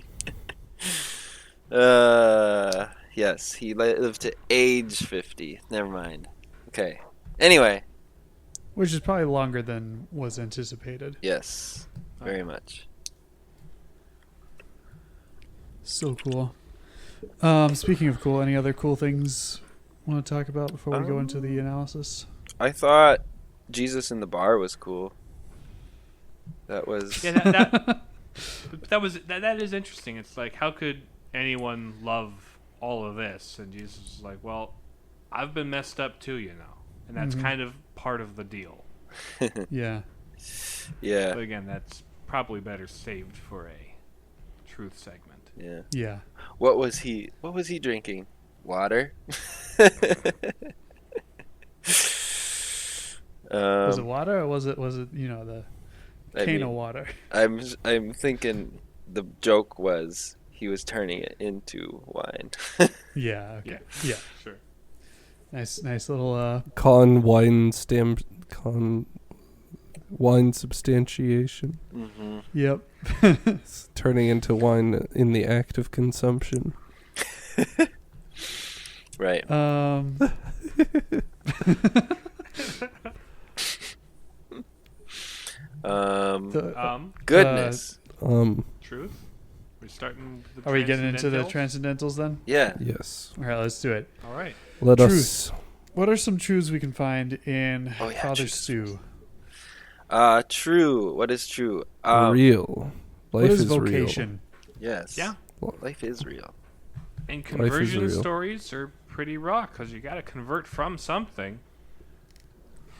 S3: Yes, he lived to age 50. Never mind. Okay. Anyway,
S1: Which is probably longer than was anticipated.
S3: yes, very much.
S1: So cool. Speaking of cool, any other cool things you want to talk about before we go into the analysis?
S3: I thought Jesus in the bar was cool. That was
S4: Yeah, that is interesting. It's like, how could anyone love all of this? And Jesus is like, well, I've been messed up too, and that's kind of part of the deal.
S1: Yeah.
S3: yeah,
S4: But again, that's probably better saved for a truth segment.
S3: yeah.
S1: Yeah.
S3: What was he drinking? Water?
S1: Was it water or was it the cane of water?
S3: I'm thinking the joke was he was turning it into wine.
S1: Yeah. Okay. Yeah.
S4: Sure.
S1: Nice little
S2: Wine substantiation.
S3: Mm-hmm.
S1: Yep.
S2: It's turning into wine in the act of consumption.
S3: Right. Goodness.
S4: Truth. We're starting with the
S1: Are we getting into the
S4: transcendentals?
S1: transcendentals then?
S3: Yeah.
S2: Yes.
S1: All right, let's do it.
S4: All right.
S2: Let
S1: Truth.
S2: us.
S1: What are some truths we can find in Father
S3: truth.
S1: Stu?
S3: True. What is true?
S2: Real. Life
S1: What is
S2: is
S1: vocation?
S3: Yes.
S4: Yeah.
S3: Life is real.
S4: And
S2: is
S4: conversion
S2: real.
S4: stories are pretty raw because you got to convert from something.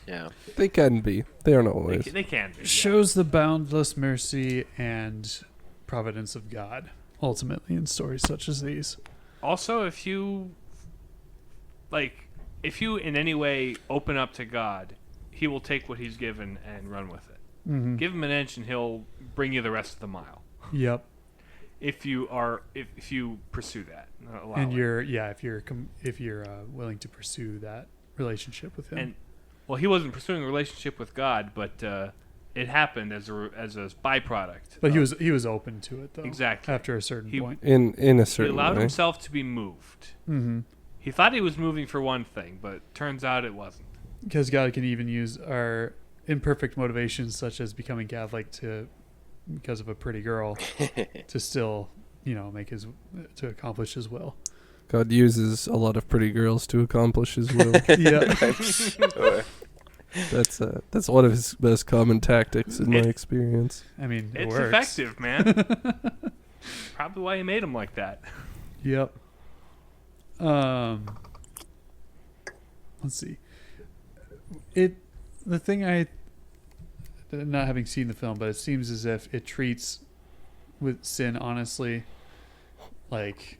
S3: Yeah.
S2: real. They can be. They aren't
S4: They,
S2: always.
S4: they can be. Yeah.
S1: Shows the boundless mercy and providence of God, ultimately, in stories such as these.
S4: Also, if you in any way open up to God, He will take what He's given and run with it.
S1: Mm-hmm.
S4: Give Him an inch, and He'll bring you the rest of the mile.
S1: Yep.
S4: If you pursue that, allow
S1: And
S4: it.
S1: if you're willing to pursue that relationship with Him.
S4: And well, he wasn't pursuing a relationship with God, but it happened as a byproduct.
S1: But he was open to it though.
S4: Exactly.
S1: After a certain point.
S2: In a
S4: He
S2: certain
S4: allowed
S2: way.
S4: himself to be moved.
S1: Mm-hmm.
S4: He thought he was moving for one thing, but turns out it wasn't.
S1: Because God can even use our imperfect motivations, such as becoming Catholic, because of a pretty girl, to still, to accomplish His will.
S2: God uses a lot of pretty girls to accomplish His will.
S1: Yeah.
S3: Sure.
S2: That's one of His best common tactics in my experience.
S1: I mean, it
S4: It's
S1: works.
S4: effective, man. Probably why he made him like that.
S1: Yep. Let's see. The thing not having seen the film, but it seems as if it treats with sin honestly, like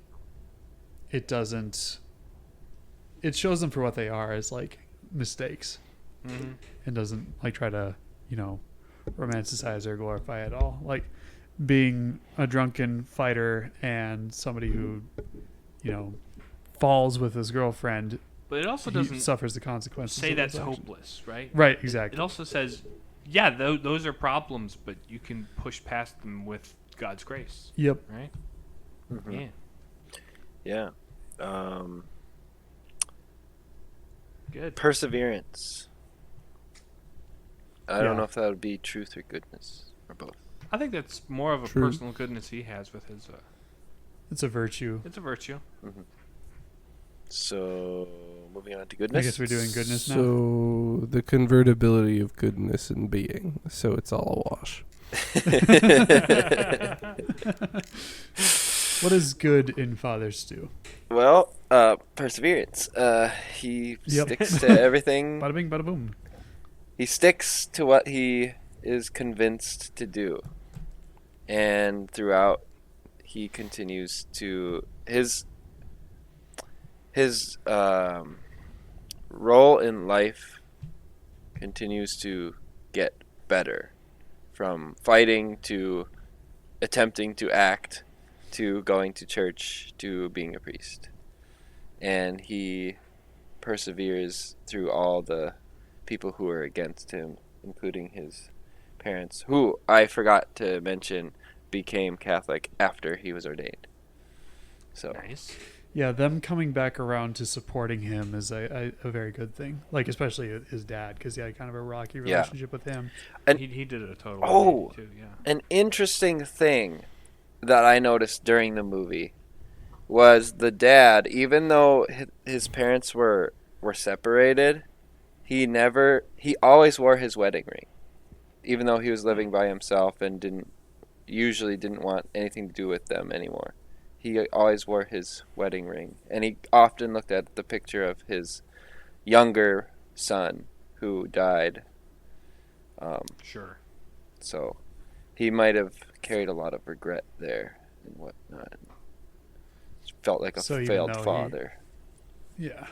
S1: it doesn't. It shows them for what they are, as like mistakes,
S4: Mm-hmm.
S1: and doesn't like try to romanticize or glorify it all. Like being a drunken fighter and somebody who falls with his girlfriend,
S4: But it also
S1: he
S4: doesn't
S1: suffers the consequences.
S4: say
S1: of those
S4: that's
S1: actions.
S4: hopeless, right?
S1: Right,
S4: It
S1: exactly.
S4: also says, yeah, those are problems, but you can push past them with God's grace,
S1: Yep.
S4: right?
S3: Mhm.
S4: Yeah,
S3: Yeah.
S4: good.
S3: Perseverance. I don't
S1: Yeah.
S3: know if that would be truth or goodness or both.
S4: I think that's more of a
S2: True.
S4: personal goodness he has with his.
S1: It's a virtue.
S4: It's a virtue.
S3: So, moving on to
S1: I
S3: goodness.
S1: guess we're doing goodness now.
S2: So the convertibility of goodness and being. So it's all a wash.
S1: What is good in Father Stu?
S3: Well, perseverance. He
S1: Yep.
S3: sticks to everything.
S1: Bada bing, bada boom.
S3: He sticks to what he is convinced to do. And throughout, he continues to... His role in life continues to get better. From fighting to attempting to act to going to church to being a priest. And he perseveres through all the people who are against him, including his parents, who I forgot to mention became Catholic after he was ordained. So
S4: Nice.
S1: Yeah, them coming back around to supporting him is a very good thing. Like, especially his dad, because he had kind of a rocky
S3: Yeah.
S1: relationship with him.
S3: And-
S4: he did it a total.
S3: Oh.
S4: 180 too. Yeah.
S3: an interesting thing that I noticed during the movie was the dad, even though his parents were separated, he always wore his wedding ring, even though he was living by himself and didn't want anything to do with them anymore. He always wore his wedding ring, and he often looked at the picture of his younger son who died.
S4: Sure.
S3: So he might have carried a lot of regret there and whatnot. Felt like a
S1: So even
S3: failed
S1: though he-
S3: father.
S1: Yeah.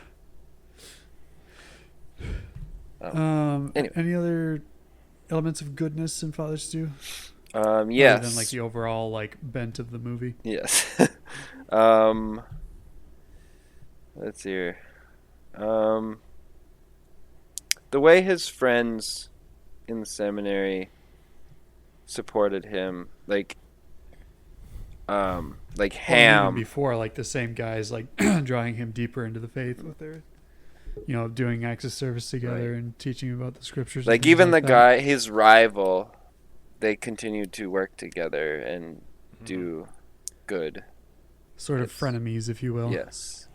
S3: Anyway.
S1: Any other elements of goodness in Father Stu?
S3: Yes.
S1: Other than like the overall like bent of the movie.
S3: Yes. Let's see here. The way his friends in the seminary supported him, like,
S1: Or
S3: Ham.
S1: even before, like the same guys like drawing him deeper into the faith with their, doing acts of service together
S3: Right.
S1: and teaching him about the scriptures. and
S3: Like
S1: things
S3: even the
S1: like that.
S3: guy, his rival, they continued to work together and do good.
S1: Sort of
S3: Yes.
S1: frenemies, if you will.
S3: Yes,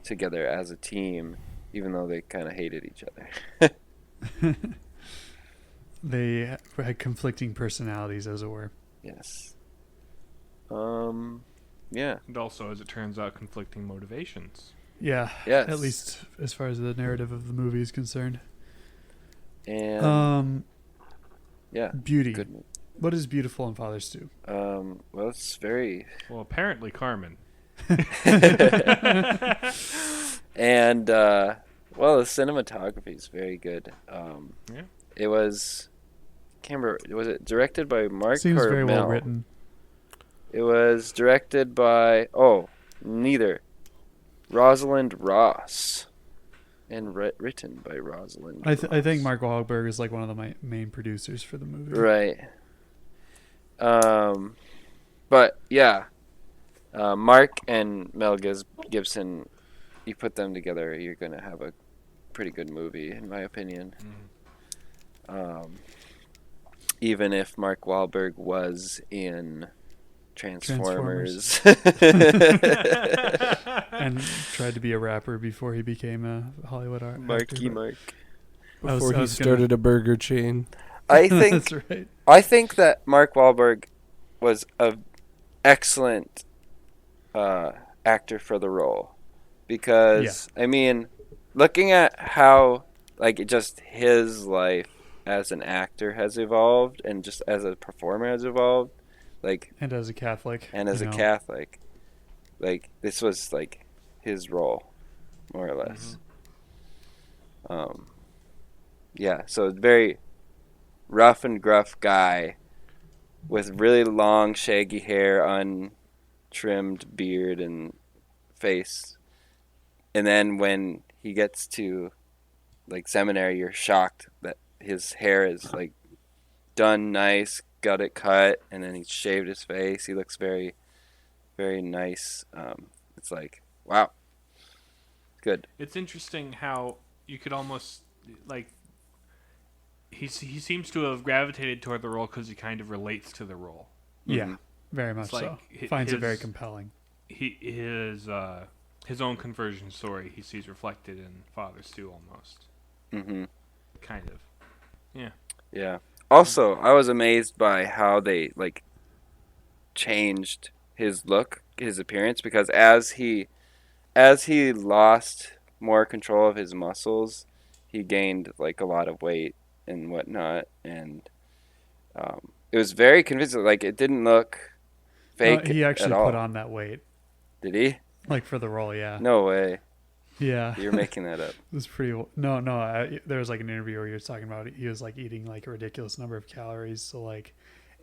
S3: together as a team, even though they kind of hated each other.
S1: They had conflicting personalities, as it were.
S3: Yes. Yeah.
S4: And also, as it turns out, conflicting motivations.
S1: Yeah.
S3: Yes.
S1: At least as far as the narrative of the movie is concerned.
S3: And yeah,
S1: Beauty.
S3: good. movie.
S1: What is beautiful in Father Stew?
S3: Well, it's very
S4: Well, apparently, Carmen.
S3: and well, the cinematography is very good.
S4: Yeah.
S3: It was. Can't remember. Was it directed by Mark
S1: Seems
S3: or
S1: very
S3: Mel?
S1: well written.
S3: It was directed by neither. Rosalind Ross, and written by Rosalind.
S1: I
S3: Ross.
S1: think Mark Wahlberg is like one of the main producers for the movie.
S3: Right. But yeah, Mark and Mel Gibson, you put them together, you're gonna have a pretty good movie, in my opinion. Even if Mark Wahlberg was in Transformers.
S1: And tried to be a rapper before he became a Hollywood actor.
S3: Marky
S1: but
S3: Mark.
S1: I was-
S2: Before
S1: I
S2: he
S1: was gonna-
S2: started a burger chain.
S3: I think
S1: That's right.
S3: I think that Mark Wahlberg was an excellent actor for the role, because I mean, looking at how just his life as an actor has evolved and just as a performer has evolved,
S1: And as a Catholic.
S3: and as a Catholic, this was his role, more or less. Yeah, so it's very rough and gruff guy with really long shaggy hair, untrimmed beard and face, and then when he gets to seminary, you're shocked that his hair is done nice, got it cut, and then he shaved his face. He looks very, very nice. It's wow, good.
S4: It's interesting how you could almost he seems to have gravitated toward the role because he kind of relates to the role.
S1: Yeah, very much
S4: It's like
S1: so. Finds it very
S4: his-
S1: compelling.
S4: His own conversion story he sees reflected in Father Stew almost.
S3: Mm-hmm.
S4: Kind of. Yeah.
S3: Yeah. Also, I was amazed by how they changed his look, his appearance, because as he lost more control of his muscles, he gained a lot of weight and whatnot, and it was very convincing. It didn't look fake
S1: He actually
S3: at all.
S1: put on that weight.
S3: Did he?
S1: For the role, yeah.
S3: No way.
S1: Yeah.
S3: You're making that up.
S1: It was pretty. No. There was an interview where he was talking about he was eating a ridiculous number of calories. So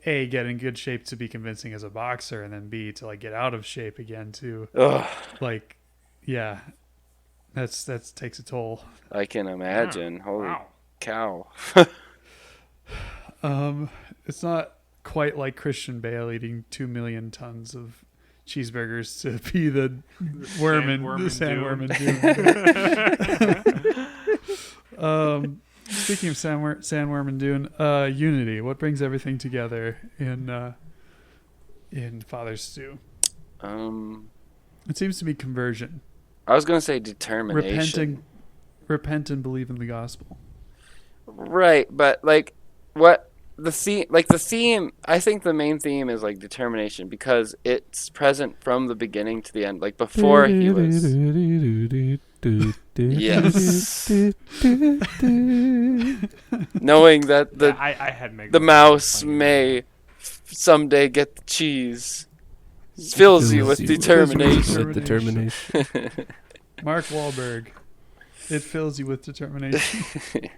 S1: A, get in good shape to be convincing as a boxer, and then B, to get out of shape again to
S3: Ugh,
S1: yeah, that's takes a toll.
S3: I can imagine. Holy
S4: Wow.
S3: cow.
S1: It's not quite like Christian Bale eating 2 million tons of cheeseburgers to be the sandworm in Dune. Speaking of sandworm and Dune, unity. What brings everything together in Father Stew? It seems to be conversion.
S3: I was gonna say determination.
S1: Repent and believe in the gospel.
S3: Right, but what the theme, I think the main theme is determination, because it's present from the beginning to the end. Before he was yes, knowing that
S4: I had Meg
S3: the mouse may someday get the cheese fills you with determination.
S2: Determination.
S1: Mark Wahlberg. It fills you with determination.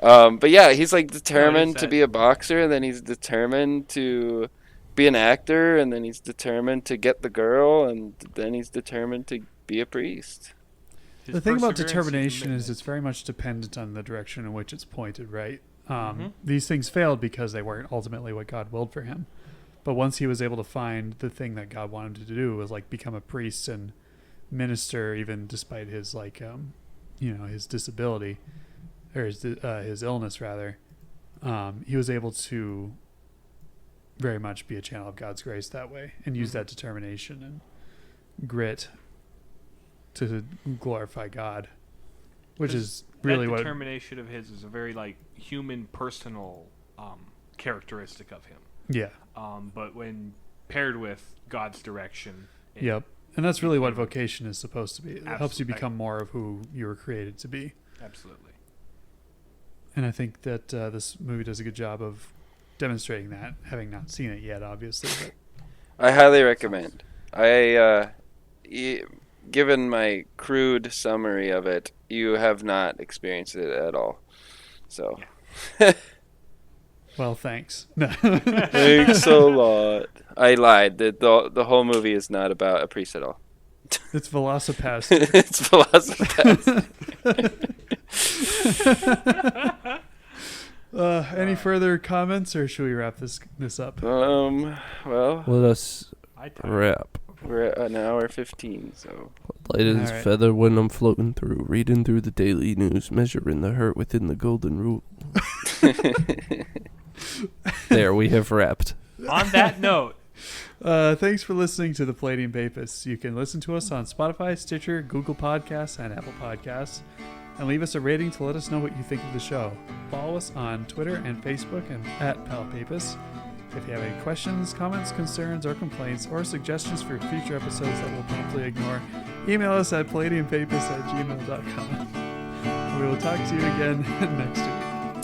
S3: But yeah, he's determined
S4: No,
S3: to
S4: it's
S3: be a boxer, and then he's determined to be an actor, and then he's determined to get the girl, and then he's determined to be a priest.
S1: The thing about
S4: perseverance
S1: determination is
S4: commitment.
S1: it's very much dependent on the direction in which it's pointed, right? These things failed because they weren't ultimately what God willed for him. But once he was able to find the thing that God wanted him to do, was like become a priest and minister, even despite his like, his disability or his illness rather, he was able to very much be a channel of God's grace that way and use that determination and grit to glorify God, which is really what
S4: determination of his is a very like human, personal characteristic of him.
S1: Yeah.
S4: But when paired with God's direction,
S1: Yep. And that's really what vocation is supposed to be. It helps you
S4: Absolutely.
S1: become more of who you were created to be.
S4: Absolutely.
S1: And I think that this movie does a good job of demonstrating that, having not seen it yet, obviously. But
S3: I highly recommend. Given my crude summary of it, you have not experienced it at all. So,
S1: well, thanks. No.
S3: thanks a lot. I lied. The whole movie is not about a priest at all.
S1: It's Velocipaster.
S3: It's philosophy.
S1: Any further comments, or should we wrap this up?
S3: Well,
S2: Let us wrap.
S3: we're at an hour 15, so
S2: Light as
S1: Alright.
S2: feather when I'm floating through, reading through the daily news, measuring the hurt within the golden rule. There, we have wrapped.
S4: On that note,
S1: Thanks for listening to the Palladium Papists. You can listen to us on Spotify, Stitcher, Google Podcasts, and Apple Podcasts, and leave us a rating to let us know what you think of the show. Follow us on Twitter and Facebook and at @PalPapists. If you have any questions, comments, concerns, or complaints, or suggestions for future episodes that we'll promptly ignore, email us at palladiumpapists@gmail.com. We will talk to you again next week.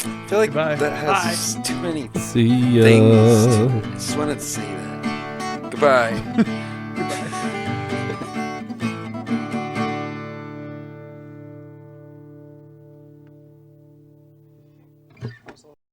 S3: I feel like
S1: Goodbye.
S3: that has too many
S2: See ya.
S3: things. I just wanted to say that. Goodbye.